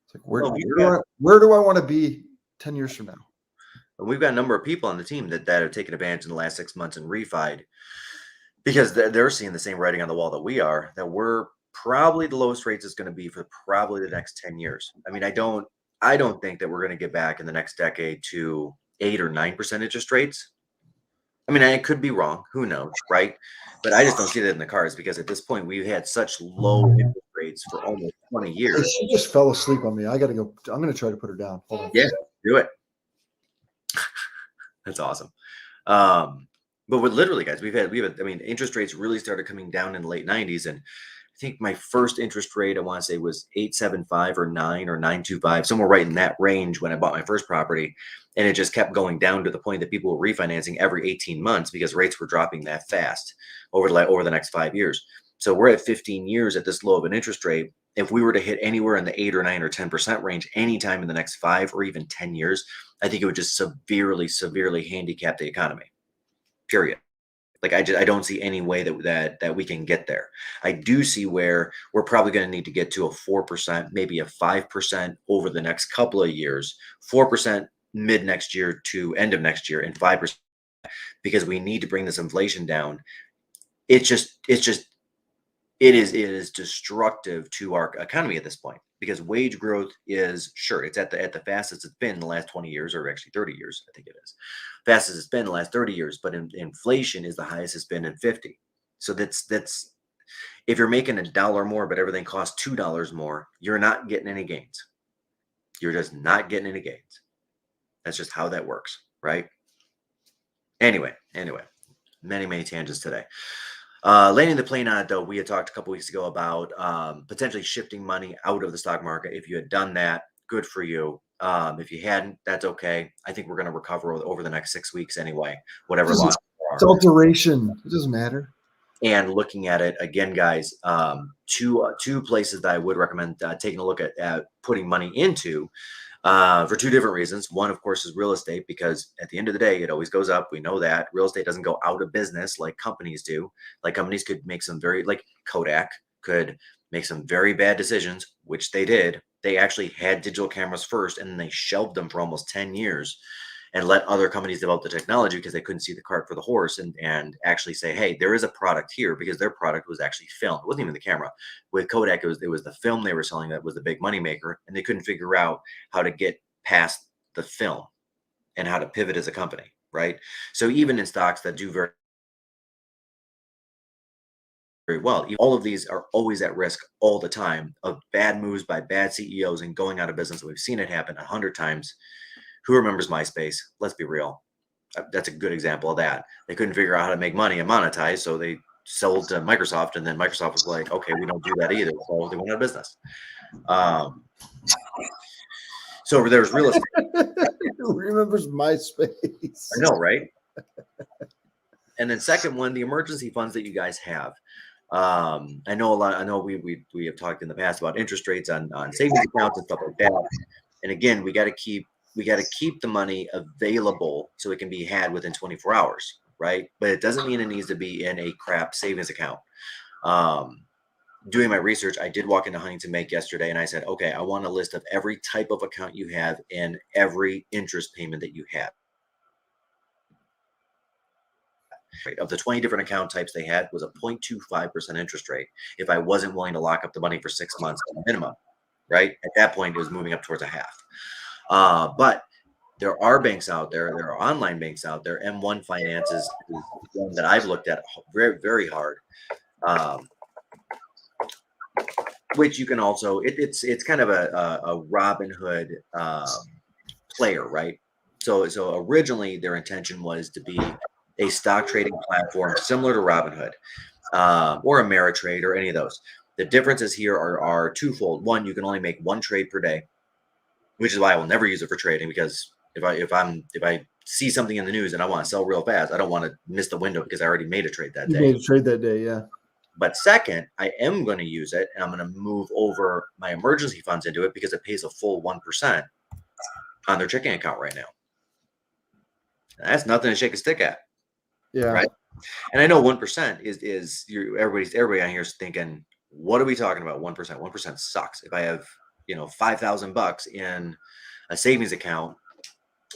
It's like where do I want to be 10 years from now? And we've got a number of people on the team that have taken advantage in the last 6 months and refied because they're seeing the same writing on the wall that we are, that we're probably the lowest rates is going to be for probably the next 10 years. I mean, I don't think that we're going to get back in the next decade to 8 or 9% interest rates. I mean, I could be wrong. Who knows, right? But I just don't see that in the cards because at this point we've had such low interest rates for almost 20 years. She just fell asleep on me. I got to go. I'm going to try to put her down. Hold on. Yeah, do it. That's awesome. But with literally, guys, we've had, I mean, interest rates really started coming down in the late 90s. And I think my first interest rate, I want to say, was 8.75 or 9 or 9.25, somewhere right in that range when I bought my first property. And it just kept going down to the point that people were refinancing every 18 months because rates were dropping that fast over the next 5 years. So we're at 15 years at this low of an interest rate. If we were to hit anywhere in the 8 or 9 or 10% range anytime in the next 5 or even 10 years, I think it would just severely, severely handicap the economy. Period. Like I don't see any way that we can get there. I do see where we're probably going to need to get to a 4%, maybe a 5% over the next couple of years, 4% mid next year to end of next year, and 5% because we need to bring this inflation down. It is destructive to our economy at this point because wage growth is sure it's at the fastest it's been in the last 20 years, or actually 30 years. I think it is fastest it's been in the last 30 years, but inflation is the highest it's been in 50. So that's if you're making $1 more, but everything costs $2 more, you're not getting any gains. You're just not getting any gains. That's just how that works, right? Anyway, many tangents today. Landing the plane on it, though, we had talked a couple weeks ago about potentially shifting money out of the stock market. If you had done that, good for you. If you hadn't, that's okay. I think we're going to recover over the next 6 weeks anyway, whatever loss. It's all duration. It doesn't matter. And looking at it again, guys, two places that I would recommend taking a look at putting money into for two different reasons. One, of course, is real estate, because at the end of the day, it always goes up. We know that real estate doesn't go out of business like companies do. Like companies could make some like Kodak could make some very bad decisions, which they did. They actually had digital cameras first, and then they shelved them for almost 10 years and let other companies develop the technology because they couldn't see the cart for the horse, and actually say, hey, there is a product here, because their product was actually film. It wasn't even the camera. With Kodak, it was the film they were selling that was the big money maker, and they couldn't figure out how to get past the film and how to pivot as a company, right? So even in stocks that do very well, all of these are always at risk all the time of bad moves by bad CEOs and going out of business. We've seen it happen 100 times. Who remembers MySpace? Let's be real. That's a good example of that. They couldn't figure out how to make money and monetize, so they sold to Microsoft, and then Microsoft was like, okay, we don't do that either. So they went out of business. So there's real estate. Who remembers MySpace? I know, right? And then second one, the emergency funds that you guys have. I know a lot. I know we have talked in the past about interest rates on savings accounts and stuff like that. And again, we got to keep the money available so it can be had within 24 hours, right? But it doesn't mean it needs to be in a crap savings account. Doing my research, I did walk into Huntington Bank yesterday and I said, okay, I want a list of every type of account you have and every interest payment that you have. Right. Of the 20 different account types they had was a 0.25% interest rate if I wasn't willing to lock up the money for 6 months at a minimum, right? At that point, it was moving up towards a half. But there are banks out there, there are online banks out there. M1 Finance is one that I've looked at very, very hard. Which you can also, it's kind of a Robinhood player, right? So originally their intention was to be a stock trading platform similar to Robinhood or Ameritrade or any of those. The differences here are twofold. One, you can only make one trade per day, which is why I will never use it for trading, because if I see something in the news and I want to sell real fast, I don't want to miss the window because I already made a trade that day. You made a trade that day, yeah. But second, I am going to use it and I'm going to move over my emergency funds into it because it pays a full 1% on their checking account right now. And that's nothing to shake a stick at. Yeah. Right. And I know 1% is everybody on here is thinking, what are we talking about? 1%. 1% sucks. If I have, $5,000 in a savings account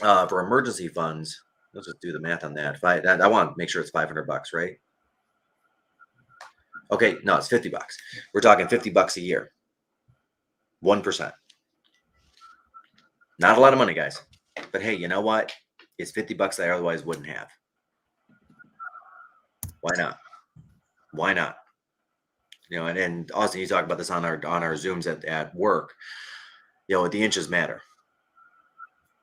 for emergency funds, let's just do the math on that. I want to make sure it's $500, right? Okay, no, it's $50. We're talking $50 a year. 1%. Not a lot of money, guys. But hey, you know what? It's $50 that I otherwise wouldn't have. Why not? Why not? And Austin, you talk about this on our Zooms at work. The inches matter.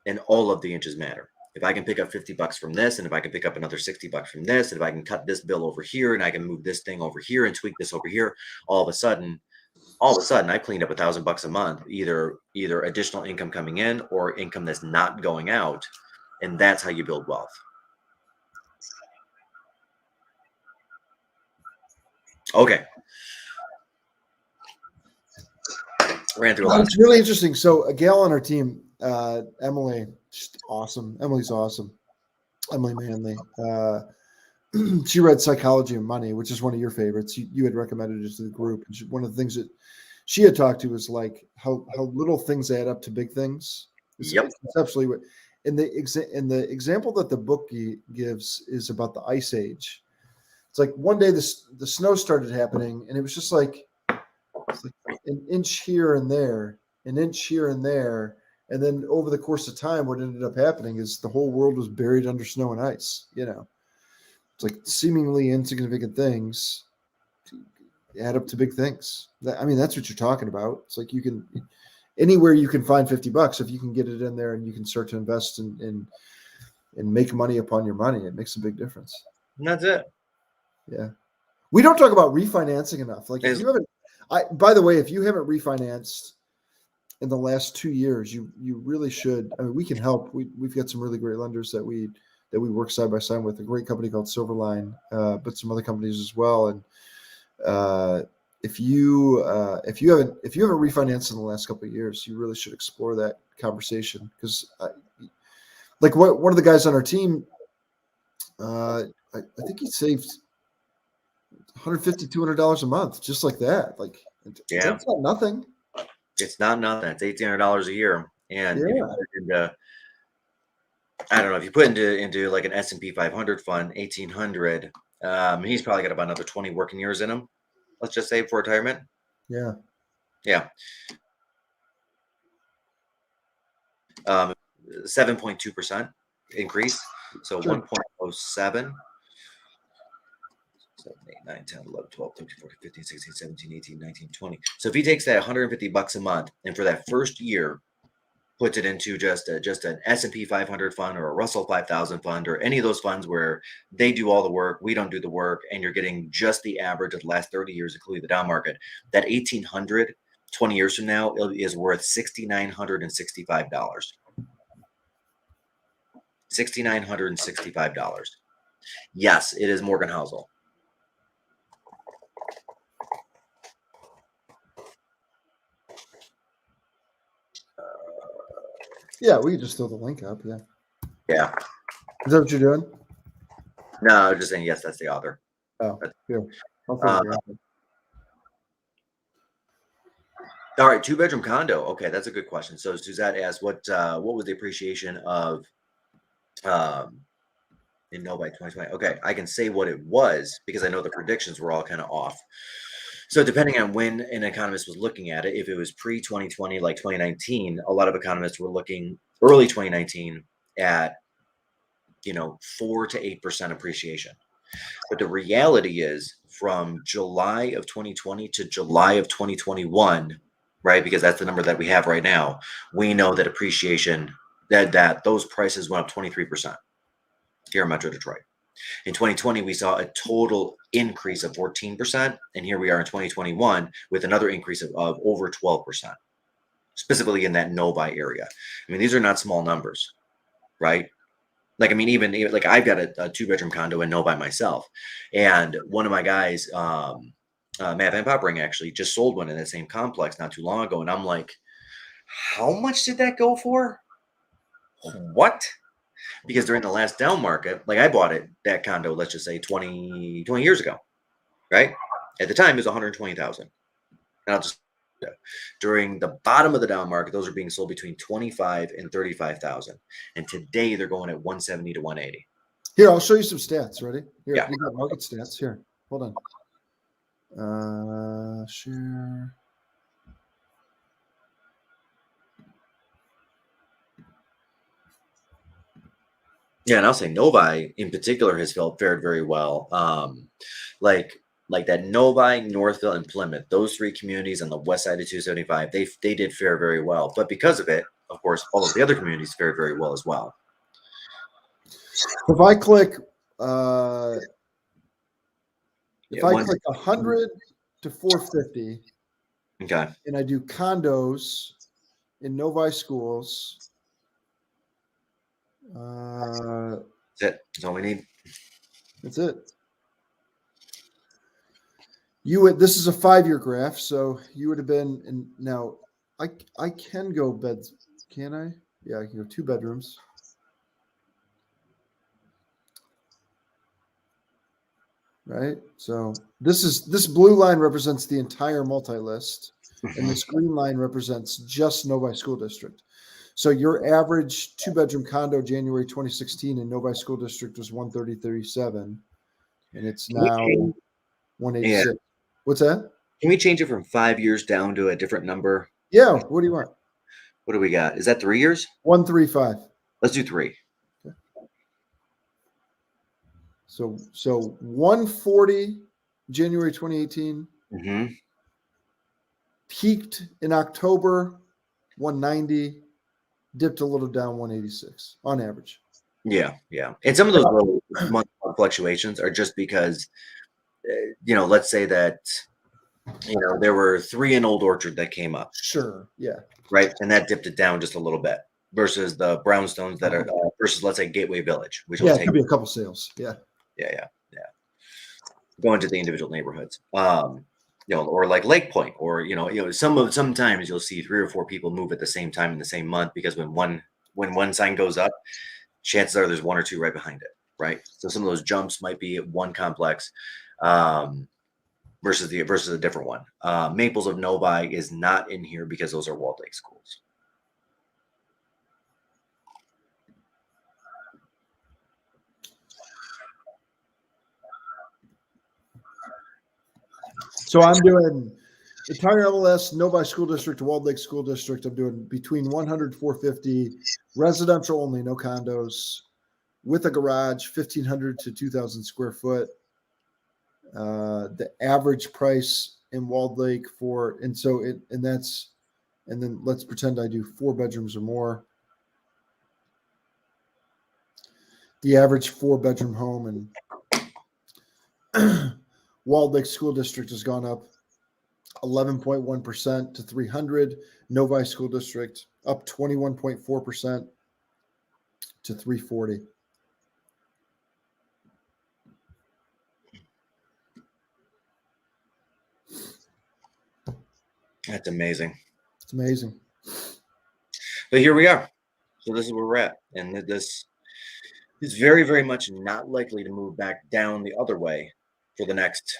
And all of the inches matter. If I can pick up $50 from this, and if I can pick up another $60 from this, and if I can cut this bill over here, and I can move this thing over here and tweak this over here, all of a sudden, I cleaned up $1,000 a month, either additional income coming in or income that's not going out, and that's how you build wealth. Okay. Ran through a lot. It's really interesting. So a gal on our team, Emily, just awesome. Emily's awesome. Emily Manley. She read Psychology of Money, which is one of your favorites. You had recommended it to the group. And one of the things that she had talked to was like how little things add up to big things. Yep. It's absolutely what. And the example that the book gives is about the Ice Age. It's like one day the snow started happening, and it was just like an inch here and there, an inch here and there. And then over the course of time, what ended up happening is the whole world was buried under snow and ice. It's like seemingly insignificant things add up to big things. That's what you're talking about. It's like anywhere you can find $50, if you can get it in there and you can start to invest and make money upon your money, it makes a big difference. And that's it. Yeah. We don't talk about refinancing enough. Like by the way, if you haven't refinanced in the last 2 years, you really should. We can help. We've got some really great lenders that we work side by side with. A great company called Silverline, but some other companies as well. And if you haven't refinanced in the last couple of years, you really should explore that conversation, because like one of the guys on our team, I think he saved $150, $200 a month, just like that. Like, that's not nothing. It's not nothing. It's $1,800 a year. And if you put it into, I don't know, if you put into like an S&P 500 fund, 1,800, he's probably got about another 20 working years in him. Let's just say, for retirement. Yeah. 7.2% increase. So 1.07. 7, 8, 9, 10, 11, 12, 13, 14, 15, 16, 17, 18, 19, 20. So if he takes that $150 a month and for that first year puts it into just an S&P 500 fund or a Russell 5000 fund or any of those funds where they do all the work, we don't do the work, and you're getting just the average of the last 30 years, including the down market, that 1,800 20 years from now, it is worth $6,965. $6,965. Yes, it is Morgan Housel. Yeah, we can just throw the link up. Yeah. Yeah. Is that what you're doing? No, I was just saying, yes, that's the author. Oh, here. I'll throw the graphic. All right, 2-bedroom condo. Okay, that's a good question. So Suzette asked, what was the appreciation of in Novi 2020? Okay, I can say what it was because I know the predictions were all kind of off. So depending on when an economist was looking at it, if it was pre-2020, like 2019, a lot of economists were looking early 2019 at 4 to 8% appreciation. But the reality is from July of 2020 to July of 2021, right? Because that's the number that we have right now. We know that appreciation, that those prices went up 23% here in Metro Detroit. In 2020, we saw a total increase of 14%. And here we are in 2021 with another increase of over 12%, specifically in that Novi area. I mean, these are not small numbers, right? Like, I mean, even like I've got a 2-bedroom condo in Novi myself. And one of my guys, Matt Van Poppering, actually just sold one in that same complex not too long ago. And I'm like, how much did that go for? What? Because during the last down market, like I bought that condo, let's just say 20 years ago, right? At the time, it was 120,000. And I'll just during the bottom of the down market, those are being sold between 25 and 35,000. And today they're going at 170 to 180. Here, I'll show you some stats. Ready? Here, Yeah. we got market stats. Here, hold on. Share. Yeah, and I'll say Novi in particular has fared very well. Like that Novi, Northville, and Plymouth, those 3 communities on the west side of 275, they did fare very well. But because of it, of course, all of the other communities fared very well as well. If I click, click 100 to 450, okay, and I do condos in Novi schools. that's it. That's all we need. That's it. This is a 5-year graph, so you would have been in. Now, I can go beds, can I? Yeah, I can go 2 bedrooms. Right. So this blue line represents the entire multi-list, and this green line represents just Novi School District. So your average 2-bedroom condo January 2016 in Novi School District was 130.37, and it's now 186. Yeah. What's that? Can we change it from 5 years down to a different number? Yeah. What do you want? What do we got? Is that 3 years? 135. Let's do 3. Okay. So 140 January 2018. Mm-hmm. Peaked in October 190. Dipped a little down 186 on average. Yeah. And some of those little month fluctuations are just because, let's say that, there were 3 in Old Orchard that came up. Sure. Yeah. Right. And that dipped it down just a little bit versus the brownstones that are versus, let's say, Gateway Village, which will it could be a couple sales. Yeah. Going to the individual neighborhoods. Or like Lake Point, or sometimes you'll see 3 or 4 people move at the same time in the same month because when one sign goes up, chances are there's 1 or 2 right behind it, right? So some of those jumps might be at one complex versus a different one. Maples of Novi is not in here because those are Walled Lake schools. So I'm doing entire MLS, Novi School District, Walled Lake School District. I'm doing between 100 450, residential only, no condos, with a garage, 1,500 to 2,000 square foot. The average price in Walled Lake and then let's pretend I do 4 bedrooms or more. The average 4-bedroom home in Walled Lake School District has gone up 11.1% to 300. Novi School District up 21.4% to 340. That's amazing. It's amazing. But here we are. So this is where we're at. And this is very, very much not likely to move back down the other way for the next,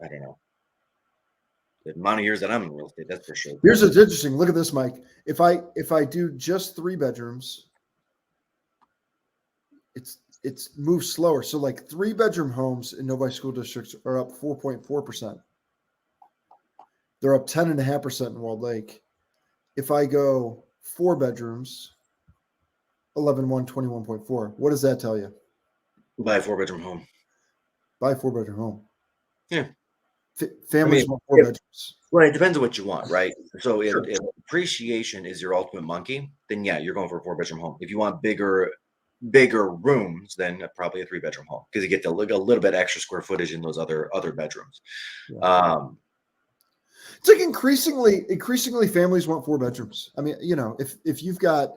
I don't know, the amount of years that I'm in real estate, that's for sure. Here's what's interesting. Look at this, Mike. If I do just 3 bedrooms, it's moved slower. So like 3-bedroom homes in Novi School Districts are up 4.4%. They're up 10.5% in Walled Lake. If I go 4 bedrooms, 11.1, 21.4. What does that tell you? Buy a 4-bedroom home. Buy a 4-bedroom home. Yeah. Families want 4 bedrooms. Well, it depends on what you want, right? So if appreciation is your ultimate monkey, then yeah, you're going for a 4-bedroom home. If you want bigger rooms, then probably a 3-bedroom home because you get to look a little bit extra square footage in those other bedrooms. Yeah. It's like increasingly families want 4 bedrooms. I mean, if you've got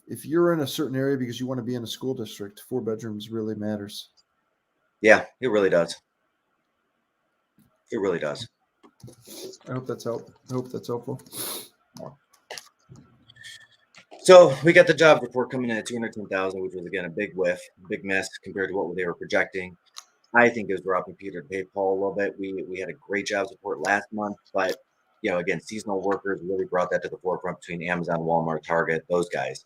if you're in a certain area because you want to be in a school district, 4 bedrooms really matters. Yeah, it really does. It really does. I hope that's helpful. So we got the jobs report coming in at 210,000, which was again a big whiff, big miss compared to what they were projecting. I think it was robbing Peter to pay Paul a little bit. We had a great jobs report last month, but again, seasonal workers really brought that to the forefront between Amazon, Walmart, Target, those guys.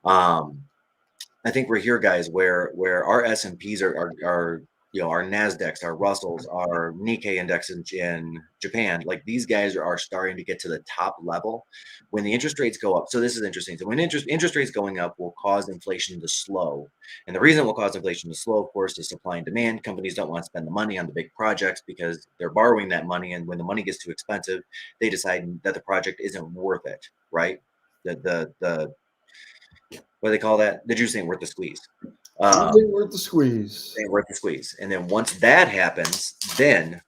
I think we're here, guys, where our S&Ps are our NASDAQs, our Russells, our Nikkei index in Japan, like these guys are starting to get to the top level when the interest rates go up. So this is interesting. So when interest rates going up will cause inflation to slow. And the reason it will cause inflation to slow, of course, is supply and demand. Companies don't want to spend the money on the big projects because they're borrowing that money. And when the money gets too expensive, they decide that the project isn't worth it, right? The what do they call that? The juice ain't worth the squeeze. Ain't worth the squeeze. Ain't worth the squeeze. And then once that happens, then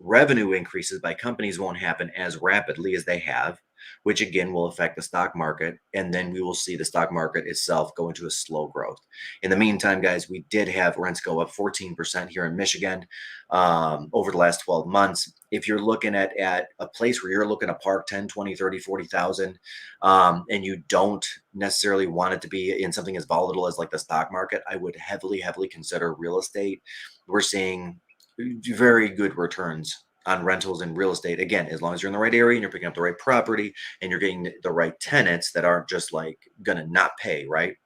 revenue increases by companies won't happen as rapidly as they have, which again will affect the stock market. And then we will see the stock market itself go into a slow growth. In the meantime, guys, we did have rents go up 14% here in Michigan over the last 12 months. If you're looking at a place where you're looking to park 10, 20, 30, 40,000, and you don't necessarily want it to be in something as volatile as like the stock market, I would heavily consider real estate. We're seeing very good returns on rentals and real estate. Again, as long as you're in the right area and you're picking up the right property and you're getting the right tenants that aren't just like going to not pay, right?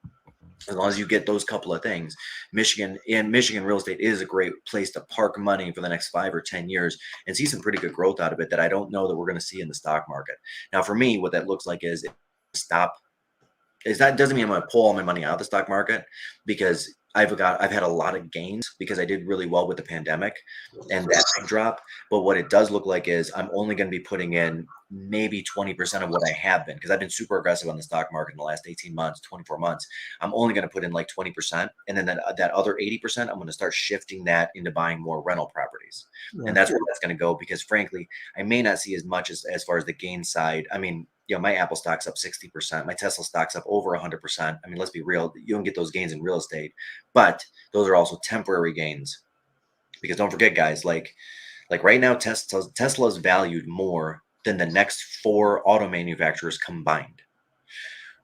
As long as you get those couple of things, Michigan real estate is a great place to park money for the next 5 or 10 years and see some pretty good growth out of it that I don't know that we're going to see in the stock market. Now, for me, what that looks like is that doesn't mean I'm going to pull all my money out of the stock market because I've had a lot of gains because I did really well with the pandemic and that big drop. But what it does look like is I'm only going to be putting in maybe 20% of what I have been because I've been super aggressive on the stock market in the last 18 months, 24 months. I'm only going to put in like 20%. And then that other 80%, I'm going to start shifting that into buying more rental properties. Yeah. And that's where that's going to go because frankly, I may not see as much as far as the gain side. I mean, my Apple stock's up 60%. My Tesla stock's up over 100%. I mean, let's be real. You don't get those gains in real estate, but those are also temporary gains because don't forget, guys, like right now, Tesla's valued more than the next 4 auto manufacturers combined.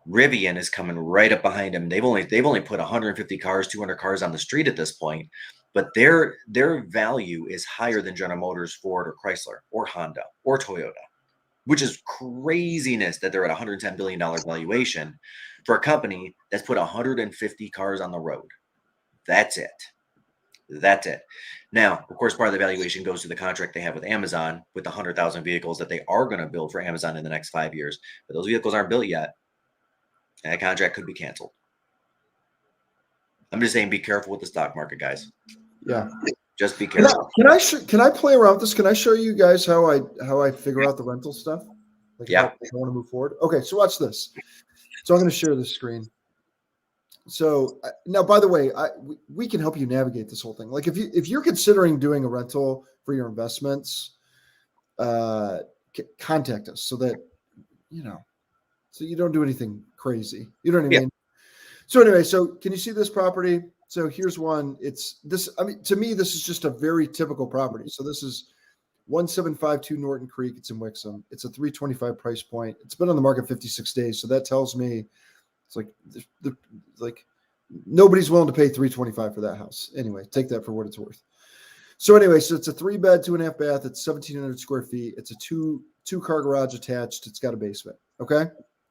Rivian is coming right up behind them. They've only put 150 cars, 200 cars on the street at this point, but their value is higher than General Motors, Ford, or Chrysler, or Honda, or Toyota. Which is craziness that they're at $110 billion valuation for a company that's put 150 cars on the road. That's it. Now, of course, part of the valuation goes to the contract they have with Amazon with the 100,000 vehicles that they are going to build for Amazon in the next 5 years. But those vehicles aren't built yet. And that contract could be canceled. I'm just saying, be careful with the stock market, guys. Yeah. Just be careful. Can I play around with this? Can I show you guys how I figure out the rental stuff? Like, yeah. If I want to move forward. Okay, so watch this. So I'm going to share this screen. So now, by the way, we can help you navigate this whole thing. Like if you're considering doing a rental for your investments, contact us so that so you don't do anything crazy. You know what I mean? So anyway, so can you see this property? So here's one. It's this. I mean, to me, this is just a very typical property. So this is 1752 Norton Creek. It's in Wixom. It's a 325 price point. It's been on the market 56 days. So that tells me it's like nobody's willing to pay 325 for that house. Anyway, take that for what it's worth. So anyway, so it's a 3-bed, 2.5 bath. It's 1,700 square feet. It's a two-car garage attached. It's got a basement. Okay,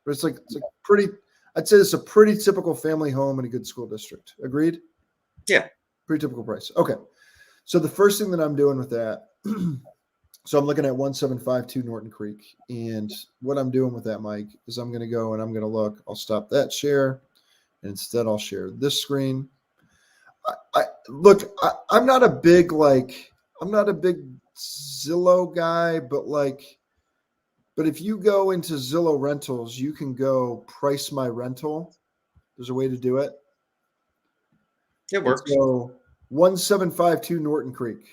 but it's like pretty. I'd say it's a pretty typical family home in a good school district. Agreed? Yeah. Pretty typical price. Okay. So the first thing that I'm doing with that, so I'm looking at 1752 Norton Creek. And what I'm doing with that, Mike, is I'm going to go and I'm going to look. I'll stop that share. And instead I'll share this screen. I'm not a big Zillow guy, but if you go into Zillow rentals, you can go price my rental. There's a way to do it. It works. So 1752 Norton Creek,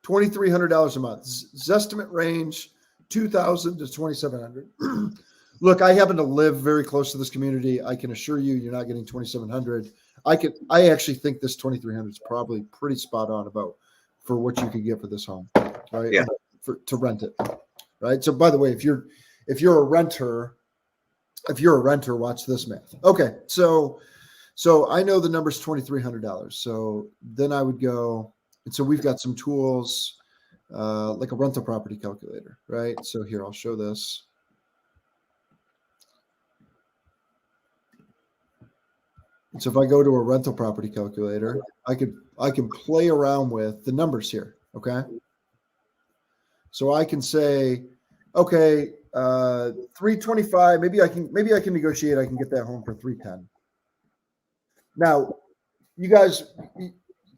$2,300 a month. Zestimate range $2,000 to $2,700. Look, I happen to live very close to this community. I can assure you, you're not getting $2,700. I actually think this $2,300 is probably pretty spot on for what you could get for this home, right? Yeah. To rent it, right? So, by the way, if you're a renter, watch this math. Okay, so I know the number's $2,300. So then I would go, and so we've got some tools, like a rental property calculator, right? So here, I'll show this. And so if I go to a rental property calculator, I can play around with the numbers here. Okay. So I can say, okay, 325. Maybe I can negotiate. I can get that home for 310. Now, you guys,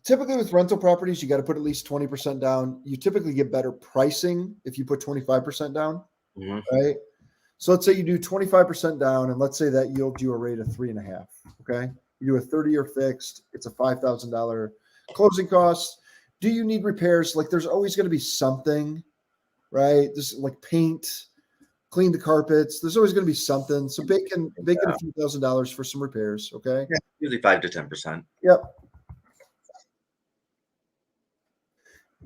typically with rental properties, you got to put at least 20% down. You typically get better pricing if you put 25% down, right? So let's say you do 25% down, and let's say that yields you a rate of 3.5. Okay, you do a 30-year fixed. It's a $5,000 closing cost. Do you need repairs? Like, there's always going to be something, right? Just like paint, clean the carpets. There's always going to be something. So bake in a few $1,000s for some repairs. Okay. Yeah, usually 5 to 10%. Yep.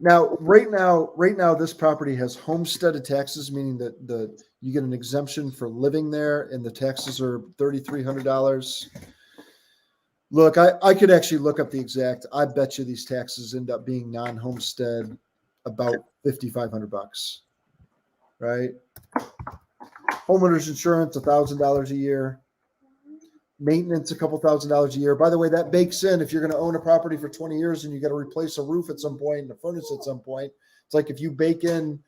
Now, right now, this property has homesteaded taxes, meaning that you get an exemption for living there, and the taxes are $3,300. Look, I could actually look up the exact. I bet you these taxes end up being non-homestead about $5,500, right? Homeowners insurance $1,000 a year. Maintenance a couple $1,000s a year. By the way, that bakes in if you're going to own a property for 20 years and you got to replace a roof at some point and a furnace at some point. It's like if you bake in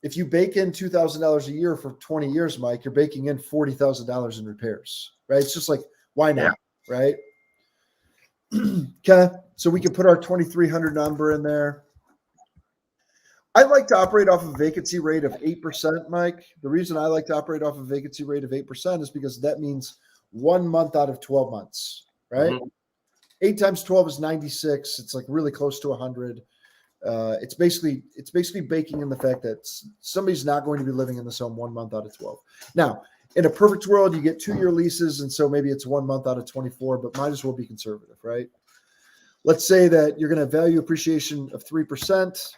$2,000 a year for 20 years, Mike, you're baking in $40,000 in repairs, right? It's just like, why not, right? Okay, so we can put our 2,300 number in there. I like to operate off a vacancy rate of 8%, Mike. The reason I like to operate off a vacancy rate of 8% is because that means 1 month out of 12 months, right? 8 times 12 is 96. It's like really close to 100. It's basically baking in the fact that somebody's not going to be living in this home 1 month out of 12. Now, in a perfect world, you get 2-year leases, and so maybe it's 1 month out of 24, but might as well be conservative, right? Let's say that you're going to have value appreciation of 3%.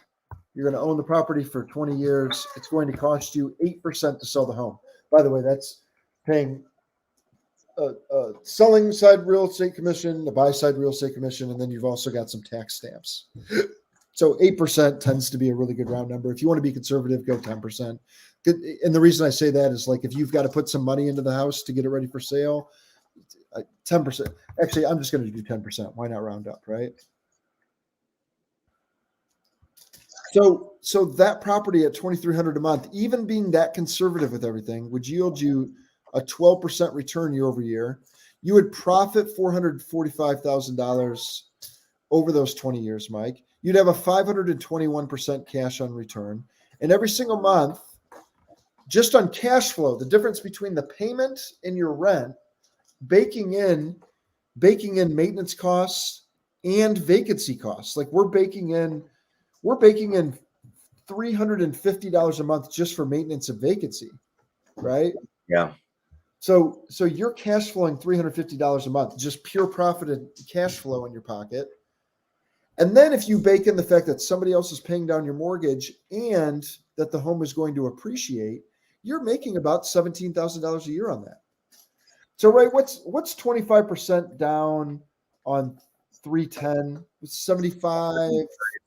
You're going to own the property for 20 years. It's going to cost you 8% to sell the home. By the way, that's paying a selling side real estate commission, the buy side real estate commission, and then you've also got some tax stamps. So 8% tends to be a really good round number. If you want to be conservative, go 10%. And the reason I say that is like if you've got to put some money into the house to get it ready for sale, 10%. Actually, I'm just going to do 10%. Why not round up, right? So that property at $2,300 a month, even being that conservative with everything, would yield you a 12% return year over year. You would profit $445,000 over those 20 years, Mike. You'd have a 521% cash on return. And every single month, just on cash flow, the difference between the payment and your rent, baking in maintenance costs and vacancy costs. Like we're baking in $350 a month just for maintenance and vacancy, right? Yeah. So you're cash flowing $350 a month, just pure profit and cash flow in your pocket. And then if you bake in the fact that somebody else is paying down your mortgage and that the home is going to appreciate, you're making about $17,000 a year on that. So, right, what's 25% down on 310? 75.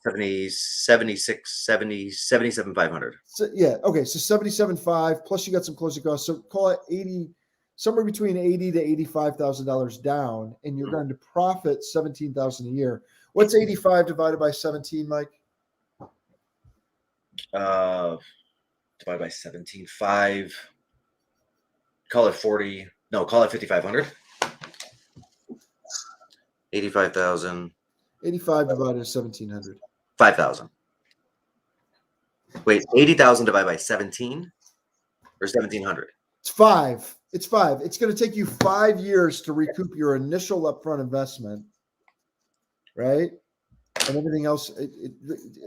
70, 76, 70, 77,500. So, yeah, okay, so 77.5 plus you got some closing costs. So call it 80, somewhere between $80,000 to $85,000 down, and you're going to profit $17,000 a year. What's 85 divided by 17, Mike? Divided by 17.5. Call it 40. No, call it 5,500. 85,000. 85 divided by 1,700. 5,000. Wait, 80,000 divided by 17 or 1,700? It's 5. It's 5. It's going to take you 5 years to recoup your initial upfront investment, right? And everything else,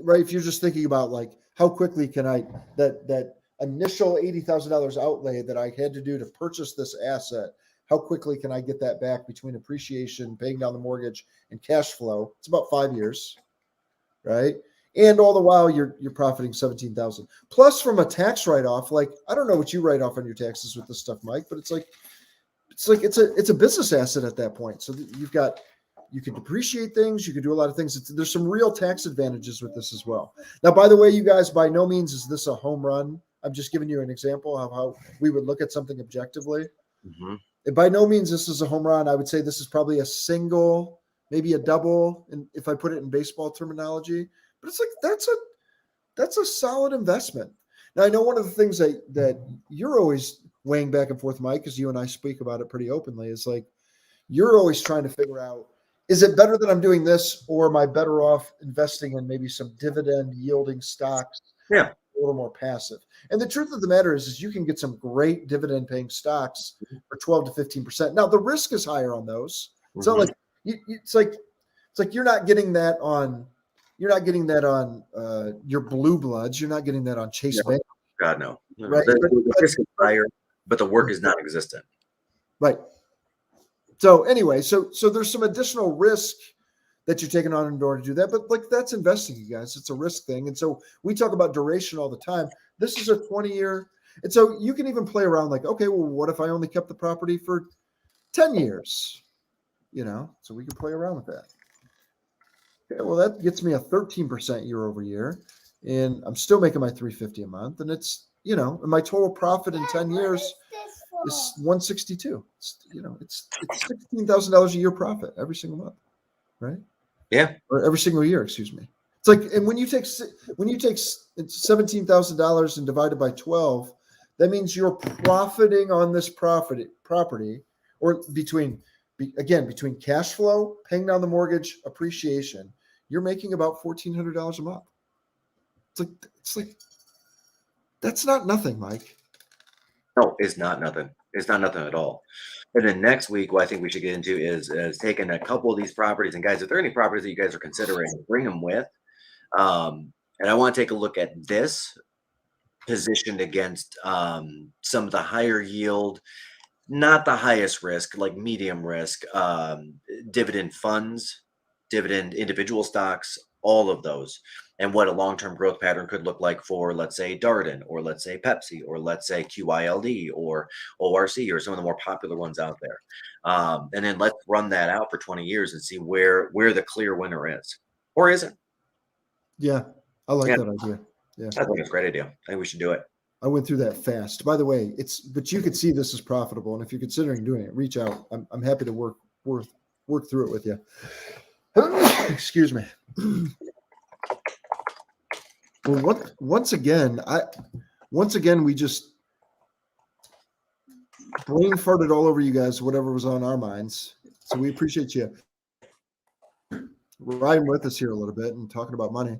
right? If you're just thinking about like how quickly can I that initial $80,000 outlay that I had to do to purchase this asset, how quickly can I get that back between appreciation, paying down the mortgage, and cash flow? It's about 5 years, right? And all the while you're profiting 17,000 plus from a tax write-off. Like I don't know what you write off on your taxes with this stuff, Mike, but it's a business asset at that point. So you can depreciate things. You can do a lot of things. There's some real tax advantages with this as well. Now, by the way, you guys, by no means is this a home run. I'm just giving you an example of how we would look at something objectively. Mm-hmm. And by no means this is a home run. I would say this is probably a single, maybe a double, and if I put it in baseball terminology. But it's like that's a solid investment. Now, I know one of the things that you're always weighing back and forth, Mike, because you and I speak about it pretty openly, is like you're always trying to figure out, is it better that I'm doing this, or am I better off investing in maybe some dividend yielding stocks? Yeah. A little more passive. And the truth of the matter is you can get some great dividend paying stocks for 12 to 15%. Now the risk is higher on those. Mm-hmm. So like it's like you're not getting that on your blue bloods. You're not getting that on Chase Bank. God, no. Right. The risk is higher, but the work is non-existent. Right. So anyway, so there's some additional risk that you're taking on in order to do that. But like that's investing, you guys. It's a risk thing. And so we talk about duration all the time. This is a 20-year. And so you can even play around like, okay, well, what if I only kept the property for 10 years? So we can play around with that. Okay, well, that gets me a 13% year over year. And I'm still making my $350 a month. And it's, and my total profit in 10 years is $162. It's $16,000 a year profit every single month. Right? Yeah. Or every single year, excuse me. It's like, and when you take $17,000 and divide it by 12, that means you're profiting on this property, or between cash flow, paying down the mortgage, appreciation, you're making about $1,400 a month. It's like that's not nothing, Mike. No, it's not nothing. It's not nothing at all. And then next week, what I think we should get into is taking a couple of these properties. And guys, if there are any properties that you guys are considering, bring them with. And I want to take a look at this positioned against some of the higher yield, not the highest risk, like medium risk, dividend funds, dividend individual stocks, all of those, and what a long-term growth pattern could look like for, let's say, Darden, or let's say Pepsi, or let's say QYLD, or ORC, or some of the more popular ones out there. And then let's run that out for 20 years and see where the clear winner is, or isn't. Yeah, I like that idea. Yeah, I think it's a great idea. I think we should do it. I went through that fast. By the way, but you could see this is profitable, and if you're considering doing it, reach out. I'm happy to work through it with you. Excuse me. Well, once again, we just brain farted all over you guys, whatever was on our minds. So we appreciate you riding with us here a little bit and talking about money,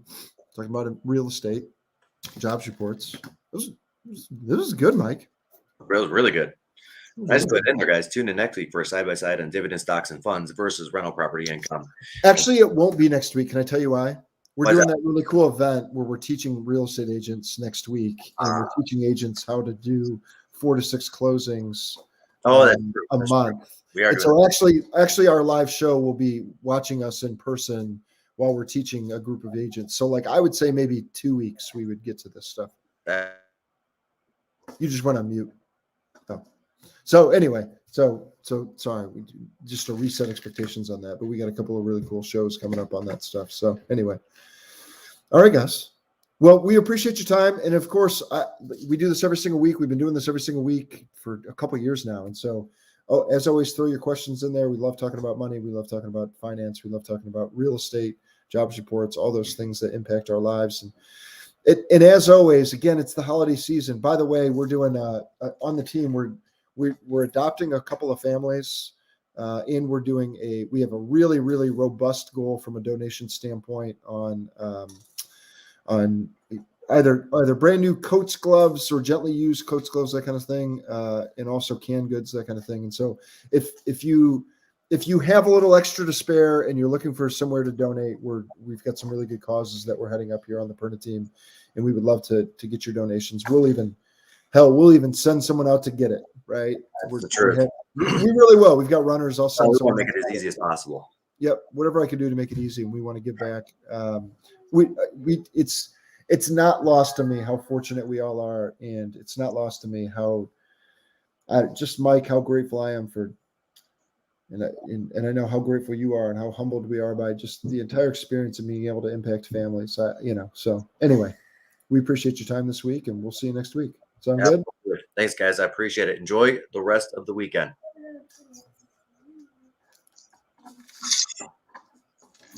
talking about real estate, jobs reports. This is good, Mike. Really good. I just Really put it in there, guys. Tune in next week for a side-by-side on dividend stocks and funds versus rental property income. Actually, it won't be next week. Can I tell you why? We're Why's doing that really cool event where we're teaching real estate agents next week, and we're Ah. teaching agents how to do 4 to 6 closings Oh, that's true. a That's true. month. We are And doing so actually, our live show will be watching us in person while we're teaching a group of agents. So, like, I would say maybe 2 weeks we would get to this stuff. that. You just went on mute. Oh. So anyway, so sorry, just to reset expectations on that, but we got a couple of really cool shows coming up on that stuff. So anyway, all right, guys. Well, we appreciate your time, and of course, we do this every single week. We've been doing this every single week for a couple of years now, and so as always, throw your questions in there. We love talking about money. We love talking about finance. We love talking about real estate, jobs reports, all those things that impact our lives. And as always, again, it's the holiday season. By the way, we're doing on the team. We're adopting a couple of families, and we have a really, really robust goal from a donation standpoint on either brand new coats, gloves, or gently used coats, gloves, that kind of thing, and also canned goods, that kind of thing. And so if you have a little extra to spare and you're looking for somewhere to donate, we've got some really good causes that we're heading up here on the Perna team, and we would love to get your donations. We'll even send someone out to get it. Right? That's the truth. We really will. We've got runners. I'll send We someone. want to make it as easy as possible. Yep, whatever I can do to make it easy, and we want to give back. It's not lost to me how fortunate we all are, and it's not lost to me how Mike, how grateful I am for. And I know how grateful you are and how humbled we are by just the entire experience of being able to impact families. So anyway, we appreciate your time this week, and we'll see you next week. Sound good? Thanks, guys. I appreciate it. Enjoy the rest of the weekend.